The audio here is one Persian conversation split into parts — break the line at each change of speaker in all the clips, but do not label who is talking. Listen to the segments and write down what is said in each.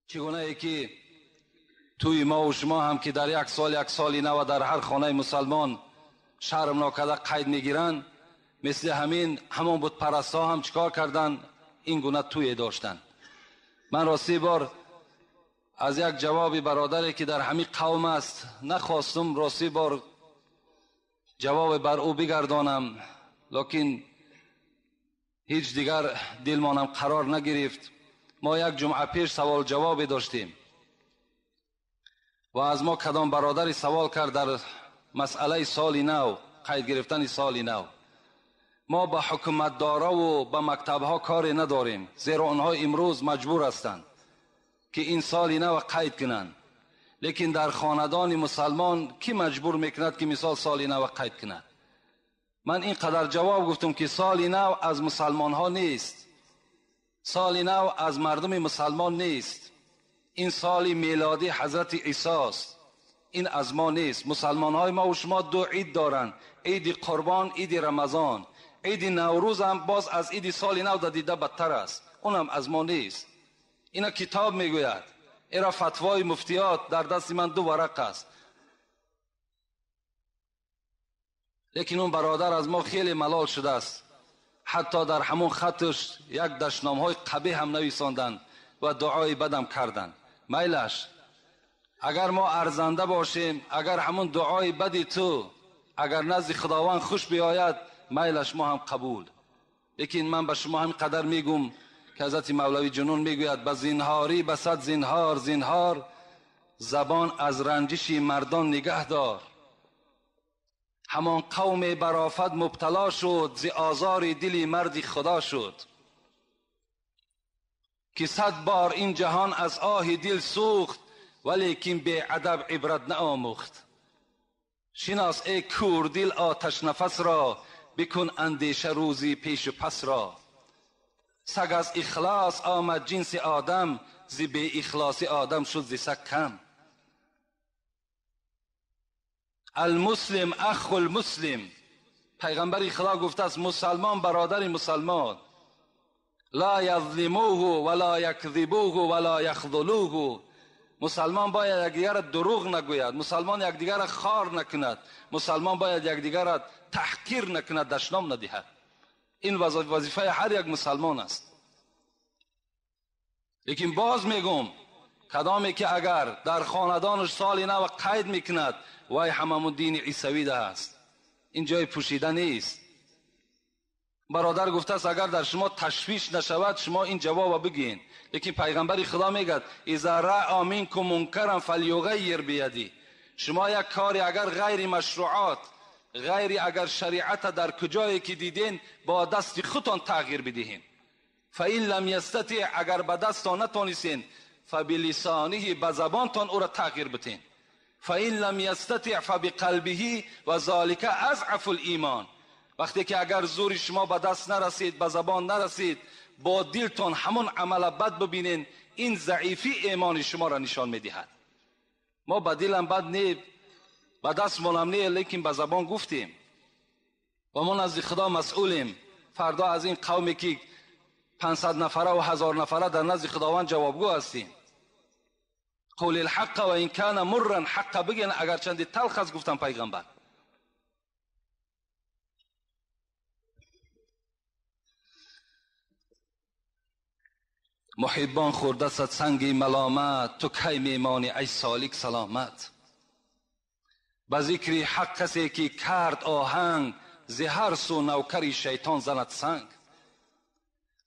چگونه که توی ما و شما هم که در یک سالی نو در هر خانه مسلمان شرم ناکده قید میگیرن، مثل همون بود پرستا هم چیکار کردن؟ این گونه توی داشتن. من راستی بار از یک جوابی برادری که در همین قوم است نخواستم راستی بار جواب بر او بگردانم، لیکن هیچ دیگر دلمانم قرار نگرفت. ما یک جمعه پیش سوال جوابی داشتیم و از ما کدام برادری سوال کرد در مسئله سال نو، قید گرفتن سال نو. ما با حکومت دارا و با مکتب ها کاری نداریم، زیرا آنها امروز مجبور هستند که این سال نو قید کنند. لیکن در خاندان مسلمان کی مجبور میکند که مثال سال نو قید کند؟ من اینقدر جواب گفتم که سال نو از مسلمان ها نیست، سال نو از مردم مسلمان نیست، این سال میلادی حضرت عیسی است، این از ما نیست. مسلمان های ما و شما دو عید دارن، عید قربان، عید رمضان. عید نوروز هم باز از عید سال نو دیده بدتر است، اونم از ما نیست. اینا کتاب میگوید، اینا فتوای مفتیات در دست من 2 ورق است. لیکن اون برادر از ما خیلی ملال شده است، حتی در همون خطش یک دشنام های قبیح هم نویساندن و دعای بدم کردن. میلش، اگر ما ارزنده باشیم، اگر همون دعای بدی تو اگر نزد خداوند خوش بیاید، میلش ما هم قبول. لیکن من به شما هم قدر میگم که حضرت مولوی جنون میگوید به زینهاری به صد زینهار، زینهار زبان از رنجش مردان نگه دار. همان قوم برافت مبتلا شد، ز آزار دل مرد خدا شد. که 100 بار این جهان از آه دل سوخت، ولیکن به ادب عبرت نآموخت. شناس ای کور دل آتش نفس را، بکن اندیشه روزی پیش و پس را. سگ از اخلاص آمد جنس آدم، ز بی اخلاصی آدم شد ز سگ کم. المسلم اخو المسلم، پیغمبر خدا گفته است مسلمان برادر مسلمان. لا یظلموه ولا یکذبوه ولا یخذلوه. مسلمان باید یکدیگر را دروغ نگوید، مسلمان یکدیگر را خار نکند، مسلمان باید یکدیگر را تحقیر نکند، دشنام ندهد. این وظیفه هر یک مسلمان است. لیکن باز میگم کدامی که اگر در خاندانش سال نو قید میکند، وای هممون دین عیسوی ده است، این جای پوشیده نیست. برادر گفته است اگر در شما تشویش نشود شما این جواب بگین. لیکن پیغمبر خدا میگه اذا رأى منکم منکرا فلیغیر بیدی. شما یک کاری اگر غیر مشروعات، غیر اگر شریعت در کجایی که دیدین، با دست خودتان تغییر بدهین. فإن لم یستطع، اگر به دستتان نتونستین، فبلسانه، به زبانتان او را تغییر بدین. فإن لم یستطع فبقلبه و ذلک اضعف الایمان. وقتی که اگر زور شما به دست نرسید، به زبان نرسید، با دلتان همون عمل بد ببینین، این ضعیفی ایمان شما را نشان میدهد. ما به دلم بد نی، به دستمون هم نی، لیکن به زبان گفتیم و ما نزد خدا مسئولیم. فردا از این قومی که 500 نفره و 1000 نفره در نزد خداوند جوابگو هستیم. قول الحق و این کان مرا، حق بگین اگر چندی تلخ است. گفتم پیغمبر محبان خورده صد سنگ ملامت، تو کی میمانی ای سالک سلامت. به ذکر حق کسی که کرد آهنگ، ز هر سو نوکری شیطان زند سنگ.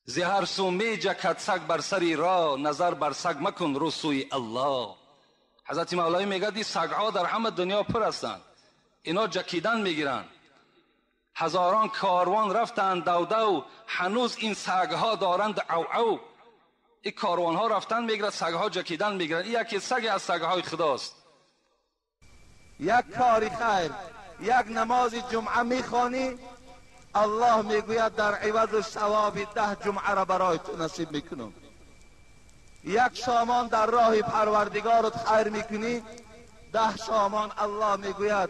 ز هر سو می جکد سگ بر سری را، نظر بر سگ مکن رو سوی الله. حضرت مولوی میگه دی سگ ها در همه دنیا پر هستند، اینا جکیدن میگیرن. هزاران کاروان رفتند دو دو، هنوز این سگ ها دارند او او. این کاروان ها رفتن میگیرن، سگ ها جکیدن میگیرن. این یکی سگ از سگ های خداست.
یک کاری خیر، یک نماز جمعه میخوانی، الله میگوید در عوض ثواب 10 جمعه را برای تو نصیب میکنم. یک سامان در راه پروردگارت خیر میکنی، 10 سامان الله میگوید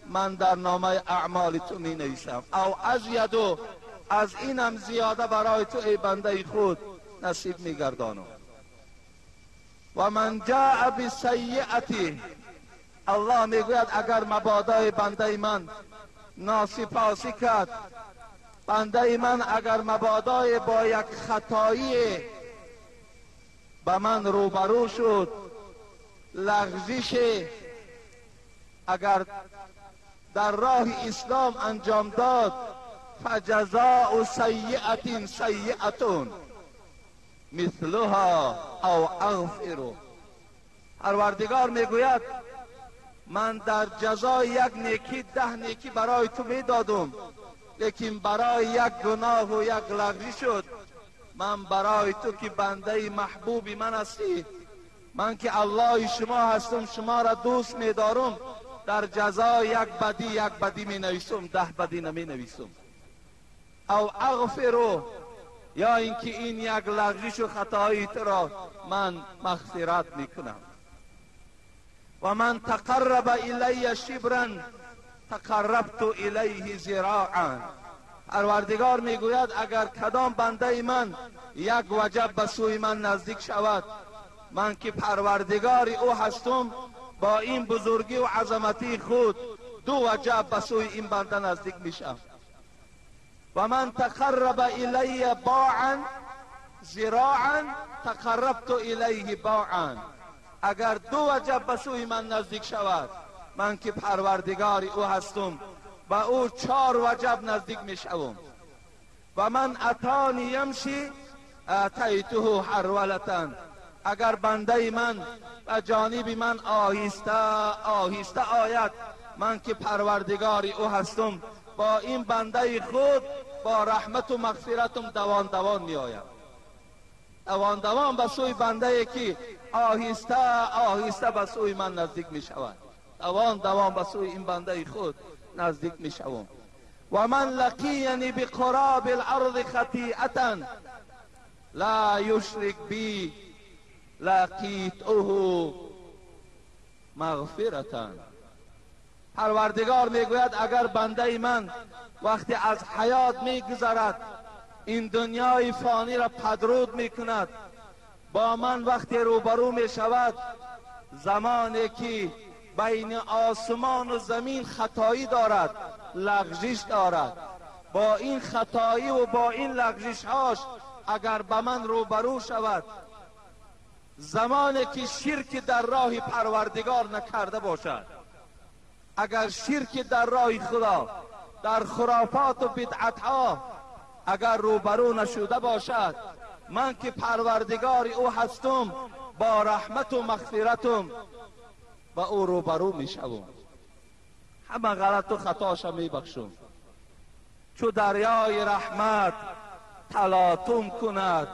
من در نامه اعمال تو می نویسم. او ازیدو، از اینم زیاده برای تو ای بنده خود نصیب میگردانم. و من جاء بسیئتی، الله میگوید اگر مبادا بنده من ناسپاسی کرد، بنده من اگر مبادا با یک خطایی به من روبرو شد، لغزش اگر در راه اسلام انجام داد، فجزاء سیئة سیئة مثلها او اغفر. پروردگار میگوید من در جزای یک نیکی 10 نیکی برای تو میدادم، لیکن برای یک گناه و یک لغزش شد، من برای تو که بنده محبوب من هستی، من که الله شما هستم، شما را دوست میدارم، در جزای یک بدی می نویسم، 10 بدی نمی نویسم. او اغفرو، یا اینکه این یک لغزش و خطایی تو را من مغفرت میکنم. و من تقرب الی شبرا تقربت الیه ذراعا. پروردگار میگوید اگر کدام بنده من یک وجب به سوی من نزدیک شود، من که پروردگار او هستم، با این بزرگی و عظمتی خود 2 وجب به سوی این بنده نزدیک میشم. و من تقرب الی باعا ذراعا تقربت الیه باعا. اگر 2 وجب به سوی من نزدیک شود، من که پروردگار او هستم، با او 4 وجب نزدیک میشوم. و من اتانی یمشی اتیته حرولتا. اگر بنده من به جانب من آهسته آهسته آید، من که پروردگار او هستم، با این بنده خود با رحمت و مغفرتم دوان می آیم. دوان به سوی بنده که آهسته به سوی من نزدیک می شود، دوان به سوی این بنده خود نزدیک می شوم. و من لقینی بقراب الارض خطیئتا لا یشرک بی لقیته مغفرتا. پروردگار میگوید اگر بنده من وقتی از حیات میگذرد، این دنیای فانی را پدرود میکند، با من وقتی روبرو میشود، زمانی که بین آسمان و زمین خطایی دارد، لغزش دارد، با این خطایی و با این لغزش هاش اگر به من روبرو شود، زمانی که شرک در راه پروردگار نکرده باشد، اگر شرک در راه خدا، در خرافات و بدعت ها اگر روبرو نشده باشد، من که پروردگار او هستم، با رحمت و مغفرتم با او روبرو می شوم، همه غلط و خطاش می بخشم. چو دریای رحمت تلاطم کند،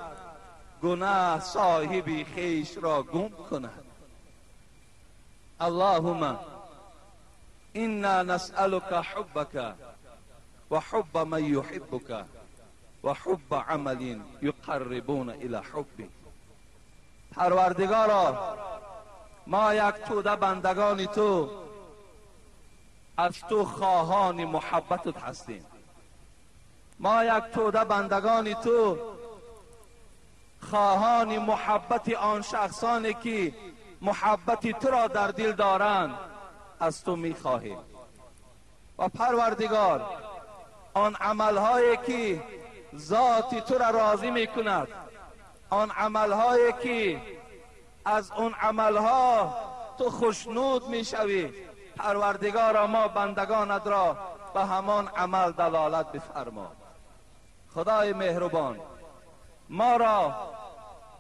گناه صاحب خیش را گم کند. اللهم انا نسألك حبك و حب من يحبك و حب عمل يقربون الى حبك. پروردگارا، ما یک توده بندگان تو از تو خواهان محبتت هستیم. ما یک توده بندگان تو خواهان محبت آن شخصانی که محبت تو را در دل دارند از تو می خواهیم. و پروردگار، آن عملهایی که ذات تو را راضی می کند، آن عملهایی که از آن عملها تو خوشنود می شوی، پروردگار ما بندگانت را به همان عمل دلالت بفرما. خدای مهربان، ما را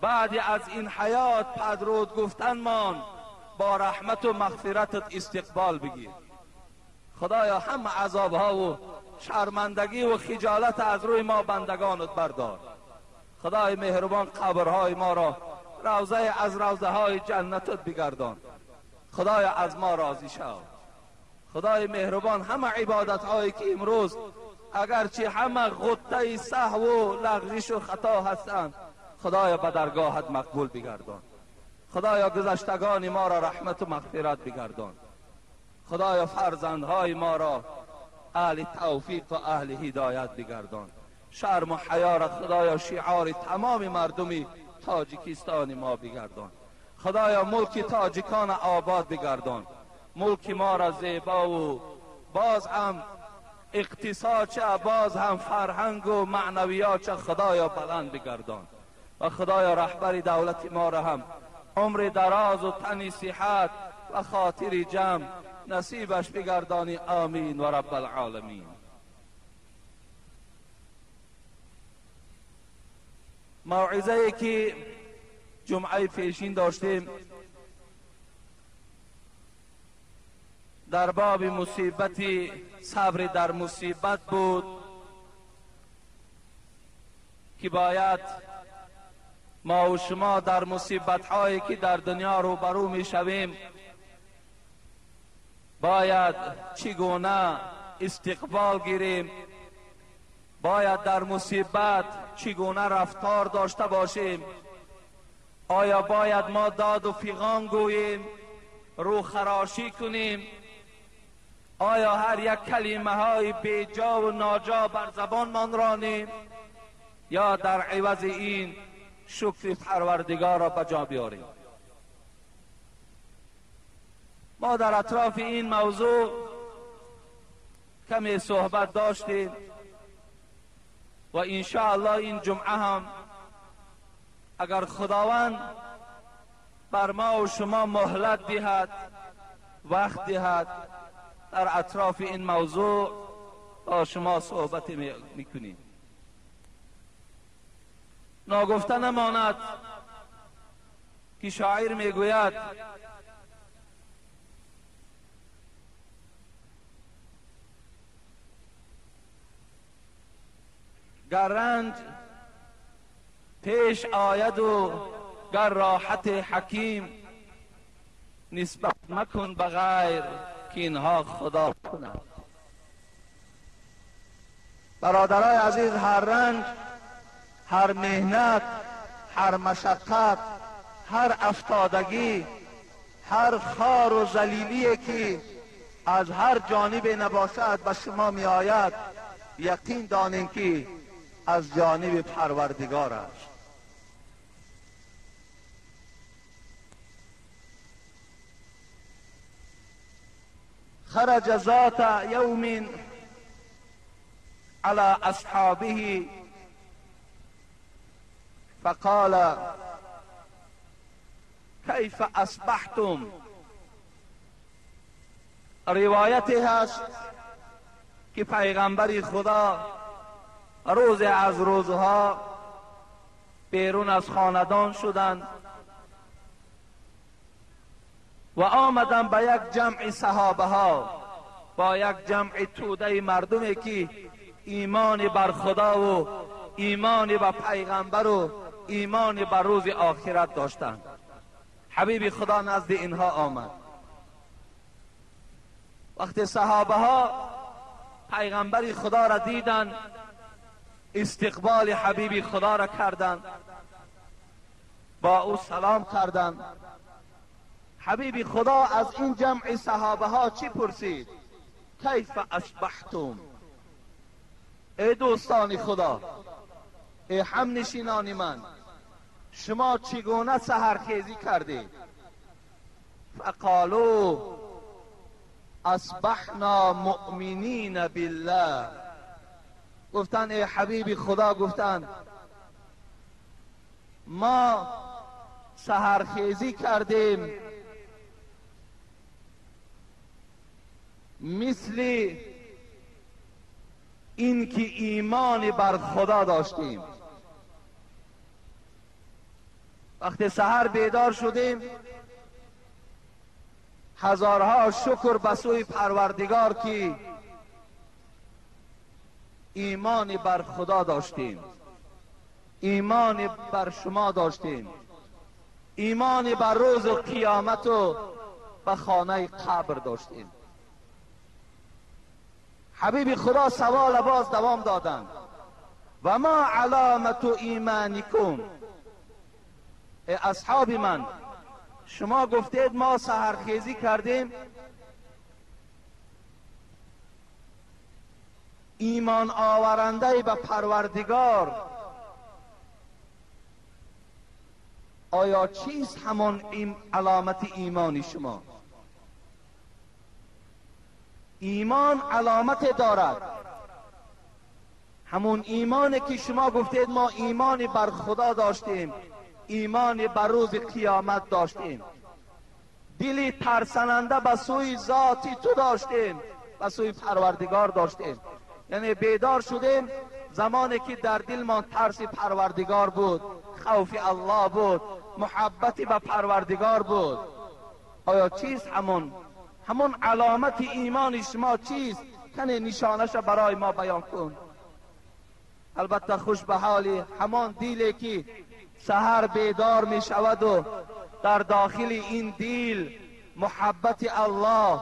بعد از این حیات پدرود گفتنمان با رحمت و مغفرتت استقبال بگیر. خدایا همه عذابها و شرمندگی و خجالت از روی ما بندگانت بردار. خدای مهربان، قبرهای ما را روضه از روضه های جنتت بگردان. خدایا از ما راضی شو. خدای مهربان همه عبادت هایی که امروز اگرچه همه غطه سهو و لغزش و خطا هستند، خدایا به درگاهت مقبول بگردان. خدایا گذشتگان ما را رحمت و مغفرت بگردان. خدایا فرزندهای ما را اهل توفیق و اهل هدایت بگردان. شرم و حیا را خدایا شعار تمام مردم تاجیکستان ما بگردان. خدایا ملک تاجیکان آباد بگردان. ملک ما را زیبا و باز هم اقتصاد چه، باز هم فرهنگ و معنویات چه، خدایا بلند بگردان. و خدایا رهبر دولت ما را هم عمر دراز و تن صحت و خاطر جمع نصیبش بگردانی. آمین و رب العالمین. موعظه ای که جمعه پیشین داشتیم در باب مصیبت صبر در مصیبت بود که باید ما و شما در مصیبت هایی که در دنیا روبرو می شویم باید چگونه استقبال گیریم، باید در مصیبت چگونه رفتار داشته باشیم. آیا باید ما داد و فیغان گوییم، رو خراشی کنیم؟ آیا هر یک کلمه های بیجا و ناجا بر زبان من رانیم، یا در عوض این شکر پروردگار را بجا بیاریم؟ ما در اطراف این موضوع کمی صحبت داشتیم و انشاءالله این جمعه هم اگر خداوند بر ما و شما مهلت دهد، وقت دهد، در اطراف این موضوع با شما صحبت میکنیم. ناگفته نماند که شاعر میگوید گر رنج پیش آید و گر راحت حکیم، نسبت مکن به غیر که اینها خدا کند. برادرای عزیز، هر رنج، هر مهنت، هر مشقت، هر افتادگی، هر خار و ذلیلی که از هر جانب نباشد به شما می آید، یقین دانیم که از جانب پروردگار است. خرج ذات یوم على اصحابه فقال کیف اصبحتم. روایتی هست که پیغمبر خدا روز از روزها بیرون از خاندان شدند و آمدن به یک جمع صحابه ها، با یک جمع توده مردمی که ایمان بر خدا و ایمان به پیغمبر و ایمان بر روز آخرت داشتند. حبیب خدا نزد اینها آمد. وقتی صحابه ها پیغمبر خدا را دیدند، استقبال حبیب خدا را کردند، با او سلام کردند. حبیب خدا از این جمع صحابه ها چی پرسید؟ کیف اصبحتم؟ ای دوستان خدا، ای همنشینان من، شما چگونه سحرخیزی کردید؟ فقالوا اصبحنا مؤمنین بالله. گفتن ای حبیب خدا، گفتن ما سحرخیزی کردیم مثل این که ایمان بر خدا داشتیم. وقتی سحر بیدار شدیم، هزارها شکر به سوی پروردگار که ایمان بر خدا داشتیم، ایمان بر شما داشتیم، ایمان بر روز قیامت و به خانه قبر داشتیم. حبیب خدا سوال باز دوام دادن و ما علامت ایمانکم، ای اصحاب من شما گفتید ما سحرخیزی کردیم، ایمان آورنده به پروردگار، آیا چیست همون علامت ایمانی شما؟ ایمان علامت دارد، همون ایمانی که شما گفتید ما ایمانی بر خدا داشتیم، ایمانی بر روز قیامت داشتیم، دلی ترسننده به سوی ذاتی تو داشتیم، به سوی پروردگار داشتیم. یعنی بیدار شدیم زمانی که در دل ما ترس پروردگار بود، خوف الله بود، محبتی به پروردگار بود. آیا چیست همون علامت ایمان شما چیست؟ کنه نشانش برای ما بیان کن. البته خوش به حالی همان دلی که سحر بیدار می شود و در داخل این دل محبت الله،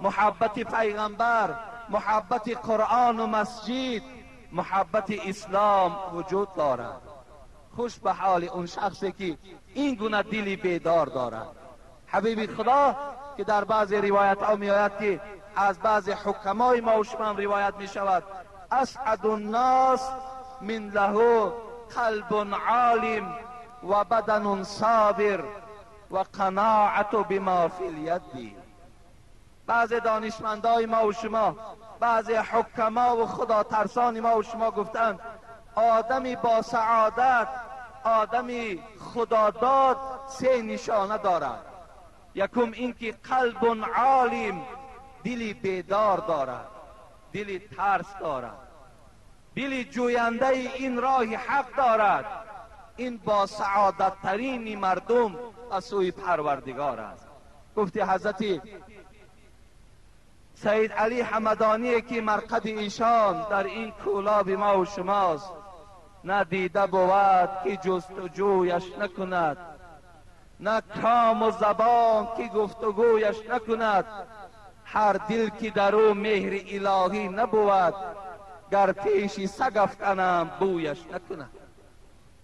محبت پیغمبر، محبت قرآن و مسجد، محبت اسلام وجود دارد. خوش به حال اون شخصی که این گونه دلی بیدار دارد. حبیب خدا که در بعض روایت ها می آید که از بعض حکمای ما و شما روایت می شود اسعد الناس من له قلب عالم و بدن صابر و قناعت بما فی الید. بعض دانشمندای ما و شما، بعض حکما و خدا ترسان ما و شما گفتند آدمی با سعادت، آدمی خداداد سه نشانه دارد. یکم اینکه قلب عالم، دلی بیدار دارد، دلی ترس دارد، دلی جوینده این راه حق دارد. این با سعادت ترین مردم از سوی پروردگار است. گفتی حضرت سید علی حمدانی که مرقد ایشان در این کولاب ما و شماست، نه دیده بود که جستجویش نکند، نه کام و زبان که گفتگویش نکند، هر دل که در او مهر الهی نبود، گر پیش سگ افکنم بویش نکند.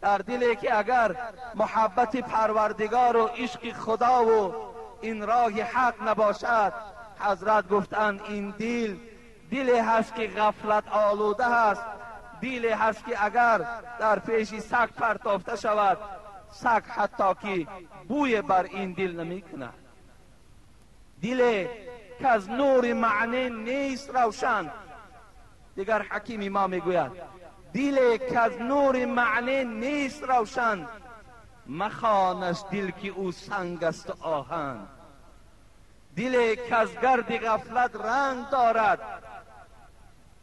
در دلی که اگر محبت پروردگار و عشق خدا و این راه حق نباشد، حضرت گفتند این دلی هست که غفلت آلوده هست، دلی هست که اگر در پیش سگ پرتافته شود، سگ حتی که بوی بر این دل نمی کند. دلی که از نور معنی نیست روشن. دیگر حکیم ما می گوید دلی که از نور معنی نیست روشن، مخوانش دل که او سنگ است و آهن. دلی که از گرد غفلت رنگ دارد،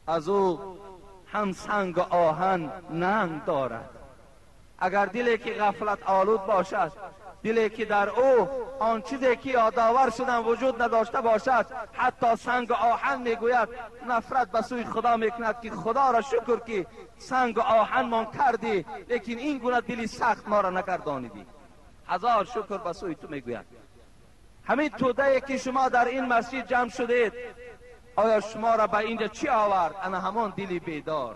از او هم سنگ و آهن ننگ دارد. اگر دلی که غفلت آلود باشد، دلی که در او آن چیزی که یادآور شدن وجود نداشته باشد، حتی سنگ و آهن میگوید نفرت به سوی خدا میکند که خدا را شکر که سنگ و آهن من کردی، لیکن این گونه دلی سخت ما را نگردانیدی. هزار شکر به سوی تو میگوید. همین توده که شما در این مسجد جمع شدید، آیا شما را به اینجا چی آورد؟ انا همان دلی بیدار،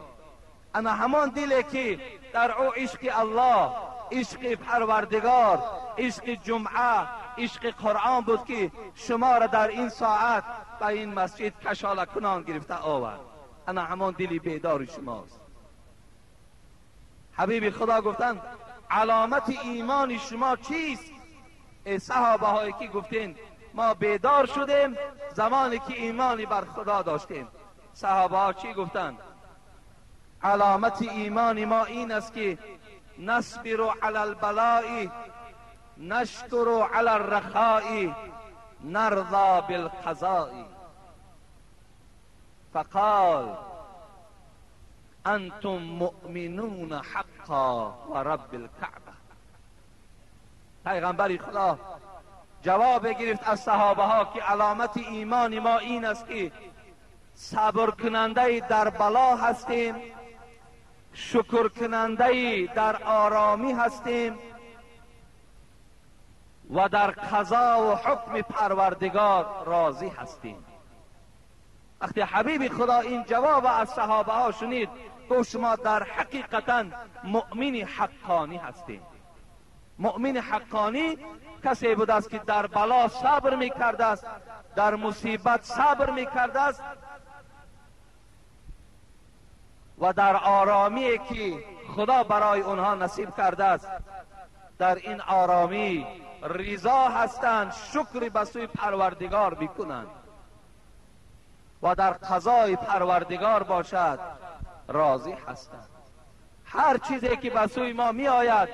انا همان دلی که در او عشق الله، عشق پروردگار، عشق جمعه، عشق قرآن بود که شما را در این ساعت به این مسجد کشاله کنان گرفته آورد. انا همان دلی بیدار شماست. حبیب خدا گفتند علامت ایمان شما چیست؟ ای صحابه هایی که گفتین ما بیدار شدیم زمانی که ایمانی بر خدا داشتیم. صحابه ها چی گفتند؟ علامت ایمان ما این است که نصبر علی البلاء نشکر علی الرخاء نرضى بالقضاء. فقال انتم مؤمنون حقا و رب الكعبه. پیغمبر خدا جواب گرفت از صحابه ها که علامت ایمان ما این است که صبر کننده در بلا هستیم، شکر کننده در آرامی هستیم و در قضا و حکم پروردگار راضی هستیم. وقتی حبیب خدا این جواب از صحابه ها شنید گفت شما در حقیقتا مؤمن حقانی هستید. مؤمن حقانی کسی بود است که در بلا صبر میکرده است، در مصیبت صبر میکرده است و در آرامی که خدا برای اونها نصیب کرده است در این آرامی رضا هستند، شکر به سوی پروردگار میکنند و در قضای پروردگار باشد راضی هستند. هر چیزی که به سوی ما می آید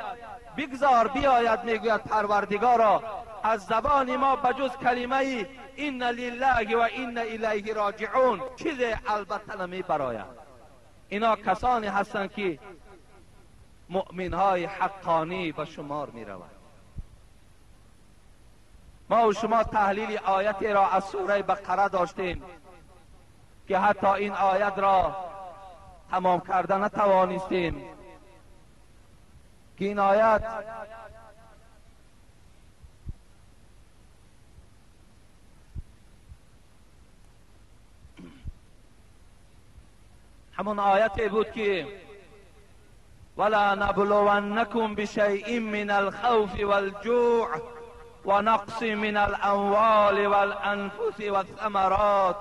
بگذار بیاید، میگوید پروردگارا از زبان ما بجز کلمه این لله و این الیه راجعون چیزی البته نمی براید. اینا کسانی هستند که مؤمنهای حقانی به شمار می روند. ما و شما تحلیل آیتی را از سوره بقره داشتیم که حتی این آیت را تمام کرده نتوانستیم که این آیت همون آیتی بود که ولا نبلونکم بشیء من الخوف والجوع و نقص من الاموال والانفس والثمرات.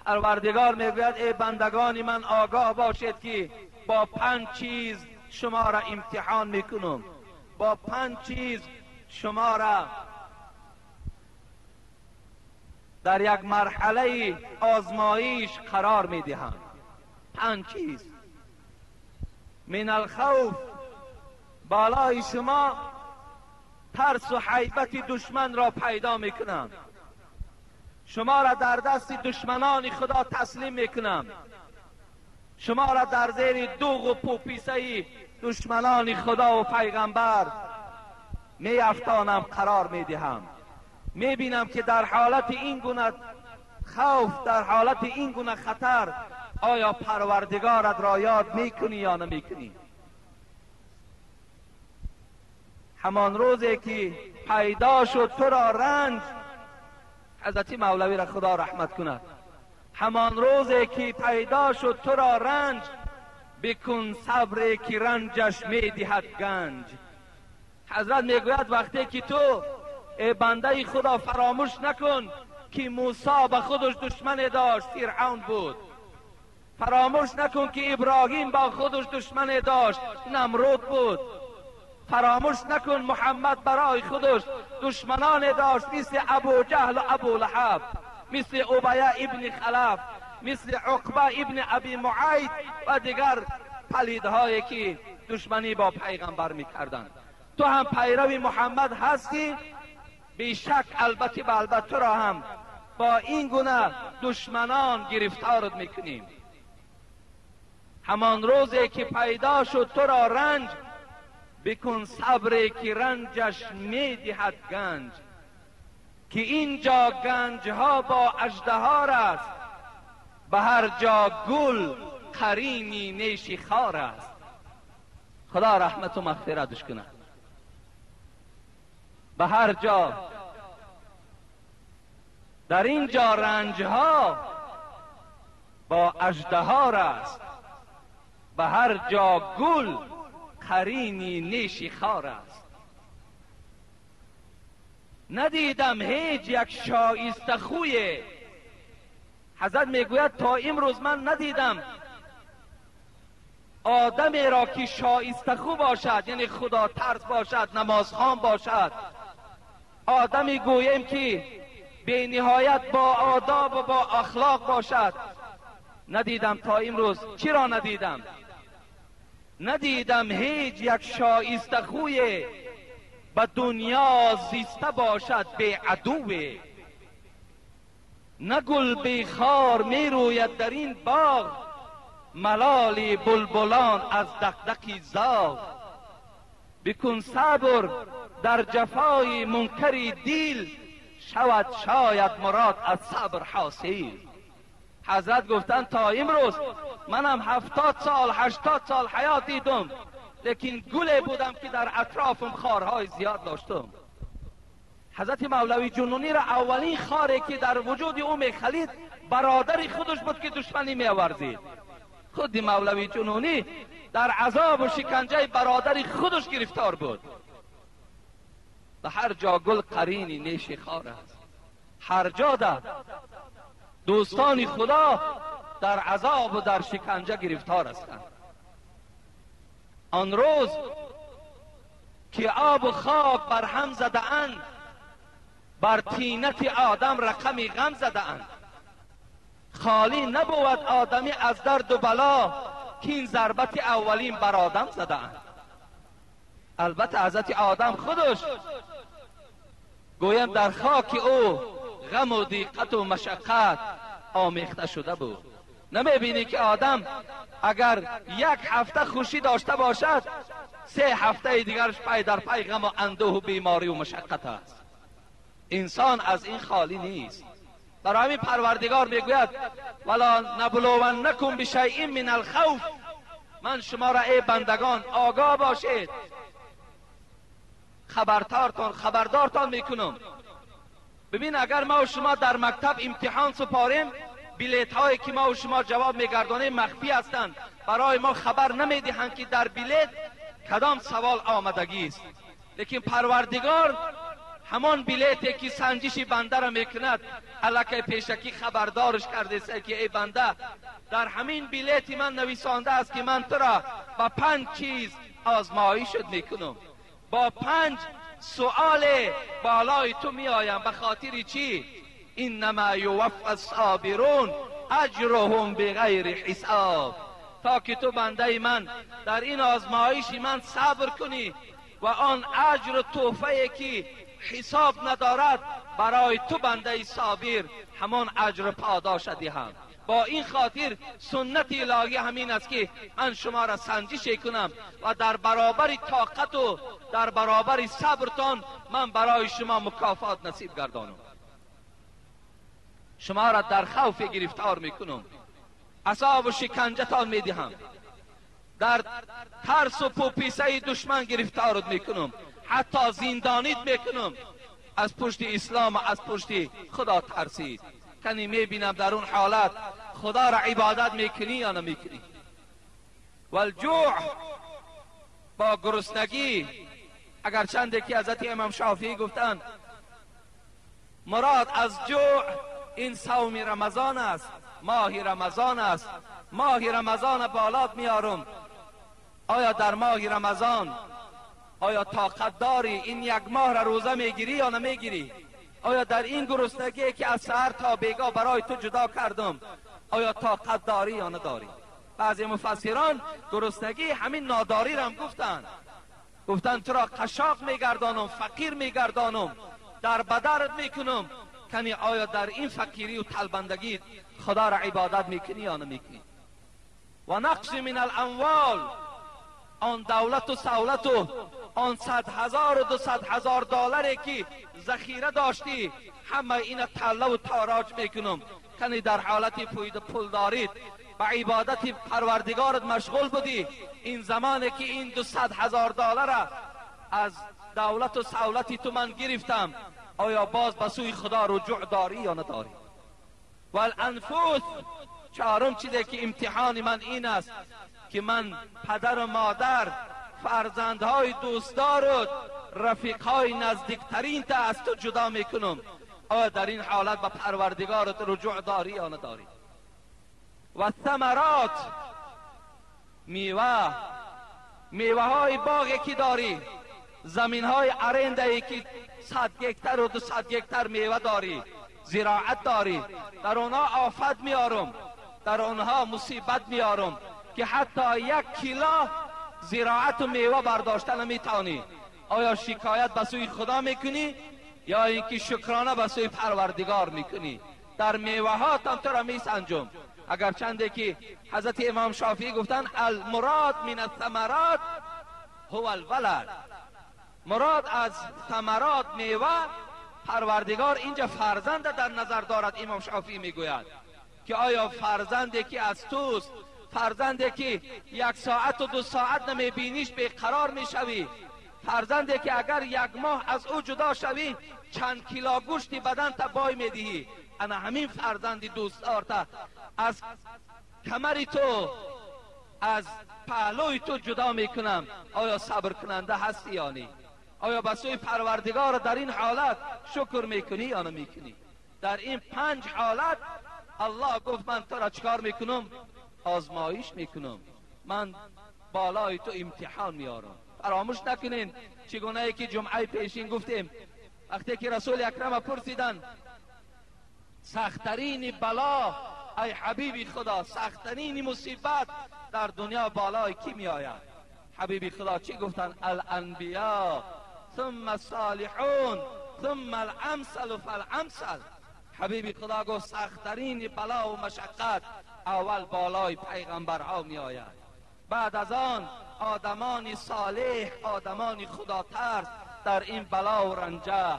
پروردگار میگوید ای بندگان من آگاه باشید که با 5 چیز شما را امتحان میکنم، با 5 چیز شما را در یک مرحله آزمایش قرار میدهم. 5 چیز. من الخوف، بالای شما ترس و هیبت دشمن را پیدا میکنم، شما را در دست دشمنان خدا تسلیم میکنم، شما را در زیر دوغ و پوپیسه دشمنان خدا و پیغمبر میافتانم، قرار میدهم. میبینم که در حالت این گونه خوف، در حالت این گونه خطر آیا پروردگارت را یاد میکنی یا نمیکنی؟ همان روزی که پیدا شد تو را رنج، حضرت مولوی را خدا رحمت کند، همان روزی که پیدا شد تو را رنج، بکن صبر که رنجش میدهد گنج. حضرت میگوید وقتی که تو ای بنده خدا فراموش نکن که موسی به خودش دشمن داشت، فرعون بود. فراموش نکن که ابراهیم با خودش دشمن داشت، نمرود بود. فراموش نکن محمد برای خودش دشمنان داشت، مثل ابو جهل و ابو لهب، مثل ابی ابن خلف، مثل عقبه ابن ابی معیط و دیگر پلیدهایی که دشمنی با پیغمبر میکردند. تو هم پیرو محمد هستی؟ بیشک البته به البته تو را هم با این گونه دشمنان گرفتارت میکنیم. همان روزی که پیدا شد تو را رنج، بکن صبر که رنجش میدهد گنج. که اینجا گنج ها با اژدها است، به هر جا گل قرینی نیش خار است. خدا رحمت و مغفرتش کنه. به هر جا در اینجا رنج ها با اژدها است، به هر جا گل قرینی نیش خار است. ندیدم هیچ یک شایسته خوی، حضرت میگوید تا امروز من ندیدم آدمی را که شایسته خو باشد، یعنی خدا ترس باشد، نمازخوان باشد، آدمی گویم که به نهایت با آداب و با اخلاق باشد، ندیدم تا امروز. چرا ندیدم؟ ندیدم هیچ یک شایسته خوی به دنیا زیسته باشد به عدوی. نه گل بی خار می روید در این باغ، ملال بلبلان از دغدغه زاغ. بکن صبر در جفای منکر دیل، شود شاید مراد از صبر حاصل. حضرت گفتن تا امروز منم 70 سال 80 سال حیات دیدم، لیکن گلی بودم که در اطرافم خارهای زیاد داشتم.
حضرت مولوی جنونی را اولین خاری که در وجود او میخلید برادر خودش بود که دشمنی میورزید. خود مولوی جنونی در عذاب و شکنجه برادر خودش گرفتار بود. به هر جا گل قرینی نیش خار است، هر جا ده دوستان خدا در عذاب و در شکنجه گرفتار هستند. آن روز که آب و خواب بر هم زده اند، بر طینت آدم رقم غم زده اند. خالی نبود آدمی از درد و بلا، که این ضربت اولین بر آدم زده اند. البته حضرت آدم خودش گویم در خاک او غم و ضیقت و مشقت آمیخته شده بود. نمیبینی که آدم اگر یک هفته خوشی داشته باشد، 3 هفته دیگرش پی در پی غم و اندوه و بیماری و مشقت است. انسان از این خالی نیست. برای همین پروردگار میگوید ولا نبلونکم بشیء من الخوف، من شما را ای بندگان آگاه باشید، خبردارتان میکنم. ببین اگر ما و شما در مکتب امتحان سپاریم، بلیط هایی که ما و شما جواب میگردانیم مخفی هستند، برای ما خبر نمیدهند که در بلیط کدام سوال آمدگی است. لیکن پروردگار همان بلیطی که سنجش بنده را میکند الکی پیشکی خبردارش کرده است که ای بنده در همین بلیط من نویسانده است که من تو را با 5 چیز آزمایشت میکنم، با 5 سؤال بالای تو می آیم. به خاطر چی؟ انما یوفی الصابرون اجرهم بغیر حساب، تا که تو بنده من در این آزمایش من صبر کنی و آن اجر و تحفه که حساب ندارد برای تو بنده صابر همان اجر پاداش دهم. با این خاطر سنت الهی همین است که من شما را سنجش کنم و در برابر طاقت و در برابر صبرتان من برای شما مکافات نصیب گردانم. شما را در خوف گرفتار میکنم، عذاب و شکنجهتان میدهم، در ترس و پوپیسه دشمن گرفتارت میکنم، حتی زندانیت میکنم. از پشت اسلام و از پشت خدا ترسید. کنی میبینم در اون حالت خدا را عبادت میکنی یا نمیکنی. والجوع، با گرسنگی، اگر چند که حضرت امام شافعی گفتند مراد از جوع این صوم رمضان است، ماه رمضان است. ماه رمضان بالات میارم. آیا در ماه رمضان آیا طاقت داری این 1 ماه را روزه میگیری یا نمیگیری؟ آیا در این گرسنگی که از سحر تا بیگاه برای تو جدا کردم آیا طاقت داری یا نداری؟ بعضی مفسران گرسنگی همین ناداری را هم گفتند تو را قشاق میگردانم، فقیر میگردانم، در بدرت میکنم. کنی آیا در این فقیری و طلبندگی خدا را عبادت میکنی یا نمیکنی؟ و نقص من الاموال، آن دولت و سولت و آن 100,000 و 200,000 دلاری که ذخیره داشتی همه اینا تله و تاراج میکنم. کنی در حالت پول دارید به عبادت پروردگارت مشغول بودی، این زمانی که این 200,000 دلار از دولت و سولتی تو من گرفتم آیا باز به سوی خدا رجوع داری یا نداری؟ و الانفس، 4م چیزی که امتحان من این است که من پدر و مادر، فرزندهای دوستدارت، رفیقهای نزدیکترین تا از تو جدا میکنم. آیا در این حالت به پروردگارت رجوع داری یا نداری؟ و ثمرات، میوه های باغی که داری، زمین های ارنده که 100 هکتار و 200 هکتار میوه داری، زراعت داری، در آنها آفت میارم، در آنها مصیبت میارم که حتی 1 کیلو زراعت و میوه برداشته نمیتانی. آیا شکایت به سوی خدا میکنی یا اینکه شکرانه به سوی پروردگار میکنی؟ در میوه ها تو را میسنجم. اگر چنده که حضرت امام شافعی گفتن المراد من الثمرات هو الولد، مراد از ثمرات میوه پروردگار اینجا فرزند در نظر دارد. امام شافعی میگوید که آیا فرزندی که از توست، فرزندی که 1 ساعت و 2 ساعت نمیبینیش بیقرار میشوی، فرزندی که اگر یک ماه از او جدا شوی چند کیلو گوشتی بدن تا بای میدهی. انا همین فرزندی دوستدار تا از کمری تو، از پهلوی تو جدا میکنم. آیا صبر کننده هستی یا نه؟ آیا به سوی پروردگار در این حالت شکر میکنی یا نمیکنی؟ در این 5 حالت الله گفت من تو را چکار میکنم؟ آزمایش میکنم، من بالای تو امتحان میارم. فراموش نکنین چگونه که جمعه پیشین گفتیم وقتی که رسول اکرم پرسیدن سختترین بلا ای حبیبی خدا، سختترین مصیبت در دنیا بالای کی می آید؟ حبیبی خدا چی گفتن؟ الانبیاء ثم الصالحون ثم الامثل فالامثل. حبیبی خدا گفت سختترین بلا و مشقت اول بالای پیغمبرها می آید، بعد از آن آدمان صالح، آدمان خدا ترس در این بلا و رنجه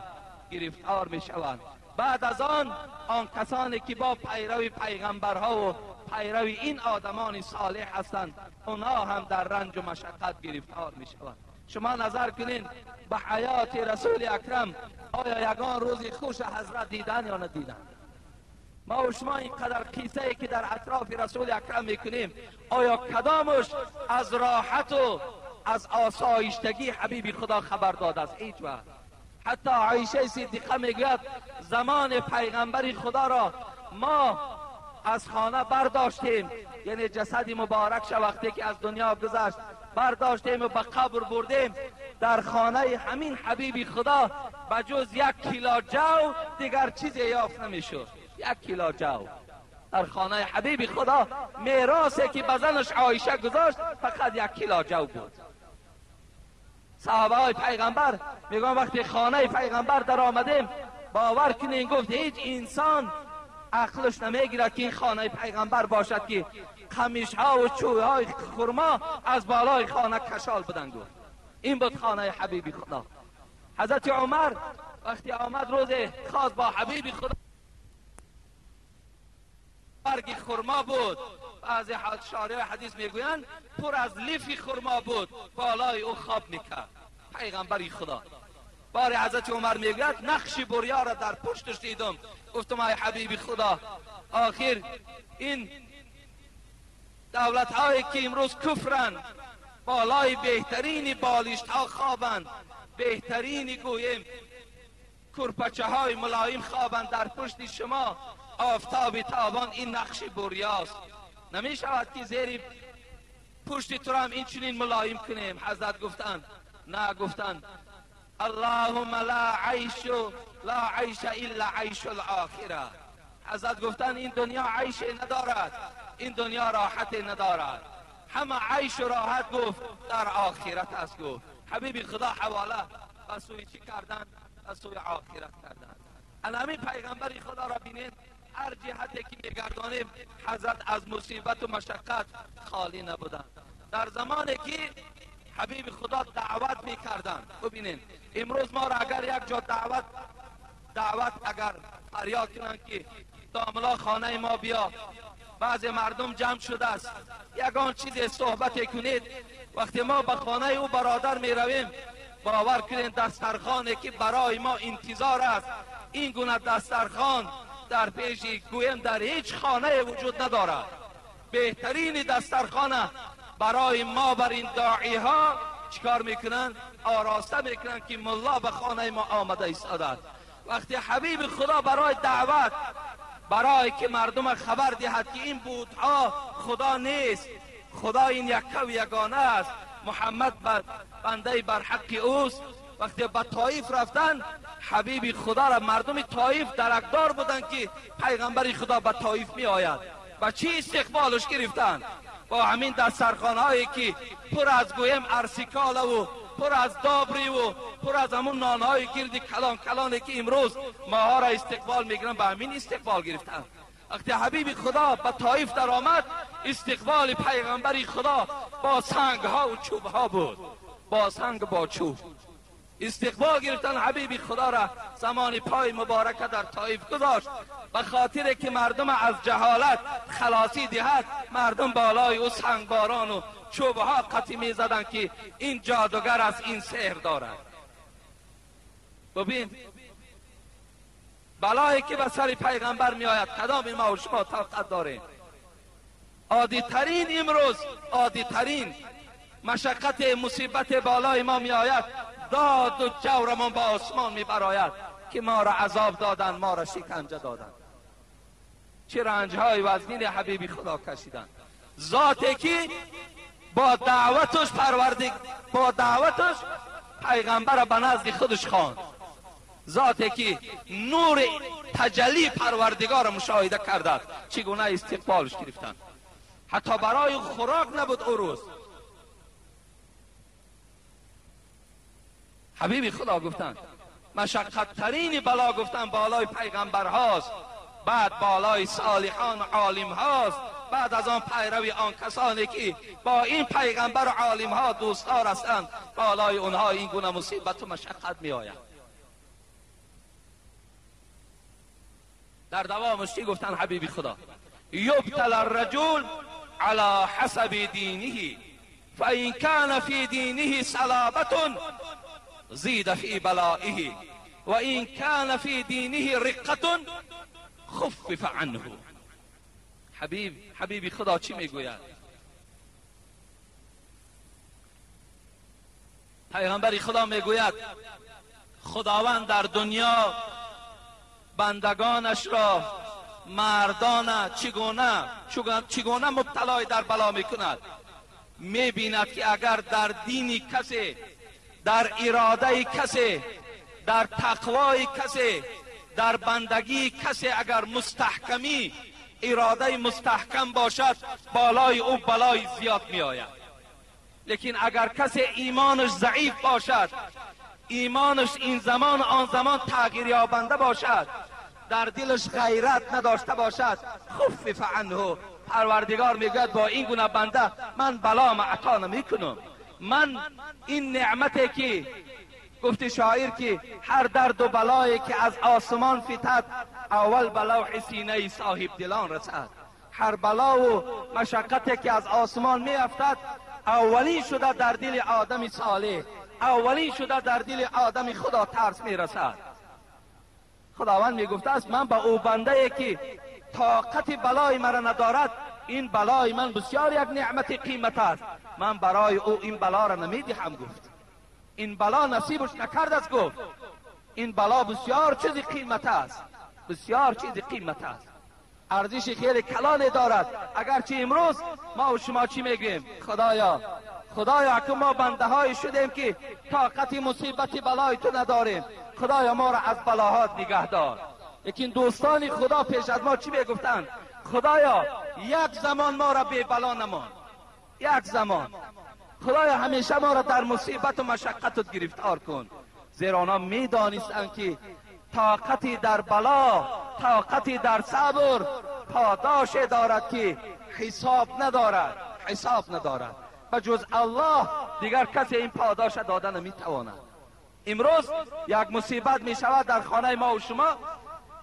گرفتار می شوند. بعد از آن کسانی که با پیروی پیغمبرها و پیروی این آدمان صالح هستند اونها هم در رنج و مشقت گرفتار می شوند. شما نظر کنین به حیات رسول اکرم، آیا یگان روزی خوش حضرت دیدن یا ندیدن؟ ما و شما اینقدر قصه ای که در اطراف رسول اکرم میکنیم، آیا کدامش از راحت و از آسایشتگی حبیبی خدا خبر داده است؟ هیچ وقت. حتی عایشه صدیقه میگوید زمان پیغمبر خدا را ما از خانه برداشتیم، یعنی جسد مبارک شو وقتی که از دنیا گذشت برداشتیم و به قبر بردیم، در خانه همین حبیبی خدا بجز 1 کیلو جو دیگر چیزی یافت نمیشد. 1 کیلو جو در خانه حبیبی خدا، میراثی که به زنش عایشه گذاشت فقط 1 کیلو جو بود. صحابه های پیغمبر میگن وقتی خانه پیغمبر در آمدیم باور کنین گفت هیچ انسان عقلش نمیگیرد که این خانه پیغمبر باشد که قمیش ها و چوب های خرما از بالای خانه کشال بدن. گفت این بود خانه حبیبی خدا. حضرت عمر وقتی آمد روز خاص با حبیبی خدا، برگ خرما بود، بعضی شارع حدیث میگویند پر از لیف خرما بود، بالای او خواب میکرد پیغمبری خدا. بار حضرت عمر میگوید نقش بریا را در پشتش دیدم، گفتم ای حبیبی خدا آخر این دولت هایی که امروز کفرن بالای بهترین بالشت ها خوابند، بهترین گویم کرپچه های ملایم خوابند، در پشت شما آفتاب تابان این نقش بریاست. نمی شود که زیر پشت تو هم این چنین ملایم کنیم؟ حضرت گفتند نه، گفتند اللهم لا عیش الا عیش الاخره. حضرت گفتند این دنیا عیش ندارد، این دنیا راحت ندارد، همه عیش و راحت گفت در آخرت است. گفت حبیبی خدا حواله به سوی چی کردن؟ به سوی آخرت کردن. همین پیغمبری خدا را بینید هر جهتی که میگردانیم حضرت از مصیبت و مشقت خالی نبودند. در زمانی که حبیب خدا دعوت میکردن، ببینید امروز ما را اگر یک جا دعوت اگر فریاد کنن که داملا خانه ما بیا، بعض مردم جمع شده است یگان چیز صحبت کنید، وقتی ما به خانه او برادر می رویم باور کنید دسترخوانی که برای ما انتظار است این گونه دسترخوان در پیش گویم در هیچ خانه وجود ندارد. بهترین دسترخوان برای ما بر این داعی ها چیکار میکنن؟ آراسته میکنن که ملا به خانه ما آمده ایستاده. وقتی حبیب خدا برای دعوت، برای که مردم خبر دهد که این بودها خدا نیست، خدا این یکه و یگانه است، محمد بنده بر حق اوست، وقتی به طایف رفتن حبیب خدا را مردم طایف درکدار بودن که پیغمبر خدا به طایف می آید. با چی استقبالش گرفتن؟ با همین دسترخوان هایی که پر از گویم ارسیکاله و پر از دابری و پر از همون نانهای گردی کلان کلانی که امروز ماها را استقبال میگیرن، با همین استقبال گرفتن. وقتی حبیب خدا به طایف در آمد استقبال پیغمبر خدا با سنگ ها و چوب ها بود، با سنگ با چوب. استقبال گرفتن حبیب خدا را زمان پای مبارکه در طائف گذاشت، به خاطر که مردم از جهالت خلاصی دهد. مردم بالای او سنگباران و چوبه ها قطی می زدن که این جادوگر است، این سحر دارد. ببین بلایی که به سر پیغمبر می آید کدام ما و شما طاقت داریم؟ عادی ترین امروز، عادی ترین مشقت مصیبت بالای ما می آید، داد و جورمان با آسمان می براید که ما را عذاب دادن، ما را شکنجه دادن. چه رنجهای وزنین حبیبی خدا کشیدن. ذاتی که با دعوتش با دعوتش پیغمبر را به نزد خودش خواند، ذاتی که نور تجلی پروردگار را مشاهده کرده، چگونه استقبالش گرفتن. حتی برای خوراک نبود او روز. حبیبی خدا گفتن مشقت ترین بلا گفتن بالای پیغمبر هاست، بعد بالای صالحان و عالم هاست، بعد از آن پیروی آن کسانی که با این پیغمبر و عالم ها دوستدار هستند، بالای اونها این گونه مصیبت و مشقت می آید. در دوامش چی گفتن حبیبی خدا؟ یبتل الرجل على حسب دینه فإن كان في دینه صلابة زید فی بلائه و این کان فی دینه رقة خفف عنه. حبیبی خدا چی میگوید؟ پیغمبری خدا میگوید خداوند در دنیا بندگانش را، مردان چگونه مبتلای در بلا میکند. میبیند که اگر در دینی کسی، در اراده کسی، در تقوای کسی، در بندگی کسی اگر مستحکمی، اراده مستحکم باشد، بالای او بلای زیاد می آید. لیکن اگر کسی ایمانش ضعیف باشد، ایمانش این زمان آن زمان تغییر یابنده باشد، در دلش غیرت نداشته باشد، خفف عنه. پروردگار میگوید با این گونه بنده من بلا ما عطا نمیکنم. من این نعمتی که گفت شاعر که هر درد و بلایی که از آسمان فتد، اول بلوح سینه صاحب دلان رسد. هر بلا و مشقتی که از آسمان می افتد، اولی شده در دل آدم صالح، اولی شده در دل آدم خدا ترس می رسد. خداوند می گفته است من با او بنده که طاقت بلای مرا ندارد، این بلای من بسیار یک نعمت قیمت است، من برای او این بلا را نمیدهم. گفت این بلا نصیبش نکرد است. گفت این بلا بسیار چیز قیمت است، بسیار چیز قیمت است، ارزش خیلی کلان دارد. اگرچه امروز ما و شما چی میگیم؟ خدایا که ما بنده های شدیم که طاقت مصیبت بلای تو نداریم، خدایا ما را از بلاهات نگه دار. لیکن دوستان خدا پیش از ما چی میگفتند؟ خدایا یک زمان ما را بی بلا نمان، یک زمان خدایا همیشه ما را در مصیبت و مشقت گرفتار کن. زیرا آنها میدانستند که طاقتی در بلا، طاقتی در صبر پاداش دارد که حساب ندارد. بجز الله دیگر کسی این پاداش دادن نمیتواند. امروز یک مصیبت می شود در خانه ما و شما،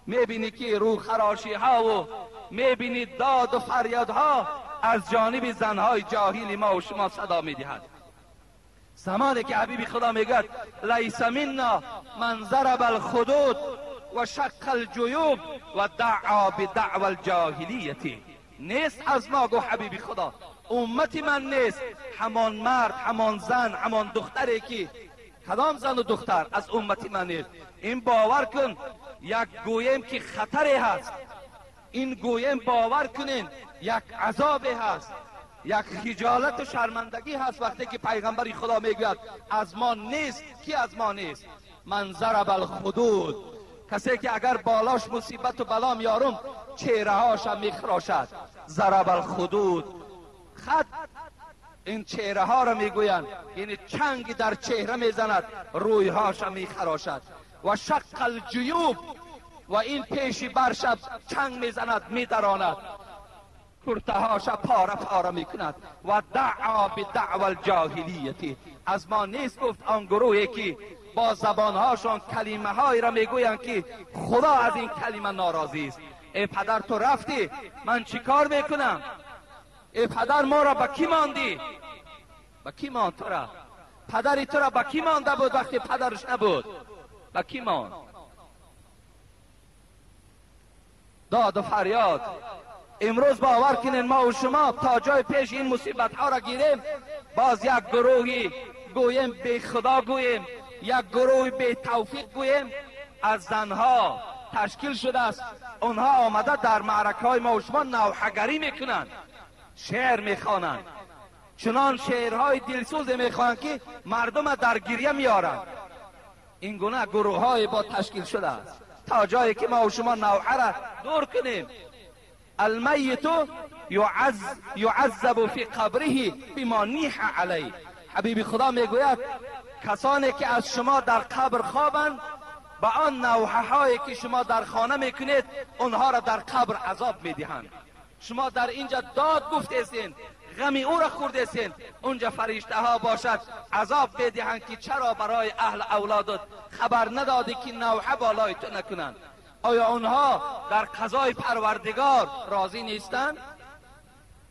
میبینی که روح خراشی ها و میبینی داد و فریاد ها از جانب زنهای جاهل ما و شما صدا میدهد. زمانی که حبیب خدا میگه لیس منا من ضرب الخدود و شق الجیوب و دعا بدعوى الجاهلیت، نیست از ما، گو حبیب خدا امت من نیست همان مرد، همان زن، همان دختری که کدام زن و دختر از امت من نیست. این باور کن یک گویم که خطری هست، این گویم باور کنین یک عذابی هست، یک خجالت و شرمندگی هست وقتی که پیغمبر خدا میگوید از ما نیست. کی از ما نیست؟ من ضرب الخدود، کسی که اگر بالاش مصیبت و بلا میارم چهره هاش میخراشد. ضرب الخدود، خط این چهره ها را میگویند، یعنی چنگ در چهره میزند، روی هاش میخراشد. و شق الجیوب، و این پیشی برشب چنگ میزند، میدراند، کرته هاش پاره پاره میکند. و دعا بدعوى الجاهلیت، از ما نیست گفت آن گروهی که با زبانهاشون کلمه هایی را میگویند که خدا از این کلمه ناراضی است. ای پدر تو رفتی، من چی کار میکنم؟ ای پدر ما را با کی ماندی؟ با کی ماند تو را؟ پدری تو را با کی مانده بود وقتی پدرش نبود؟ با کی ماند؟ داد و فریاد. امروز باور کنین ما و شما تا جای پیش این مصیبت ها را گیریم، باز یک گروهی گویم بی خدا گویم، یک گروه بی توفیق گویم از زنها تشکیل شده است. اونها آمده در معرکه های ما و شما نوحه‌گری میکنند، شعر میخوانند، چنان شعرهای دلسوز میخوانند که مردم در گریه میارند. این گونه گروه های با تشکیل شده است تا جایی که ما و شما نوحه را دور کنیم. المیت یعذب فی قبره بما نیح علیه. حبیب خدا میگوید کسانی که از شما در قبر خوابند، با آن نوحه هایی که شما در خانه میکنید اونها را در قبر عذاب میدهند. شما در اینجا داد گفتید، غمی او را خوردید، اونجا فرشته ها باشد عذاب میدهند که چرا برای اهل اولادت خبر ندادی که نوحه بالای تو نکنند؟ آیا اونها در قضای پروردگار راضی نیستند؟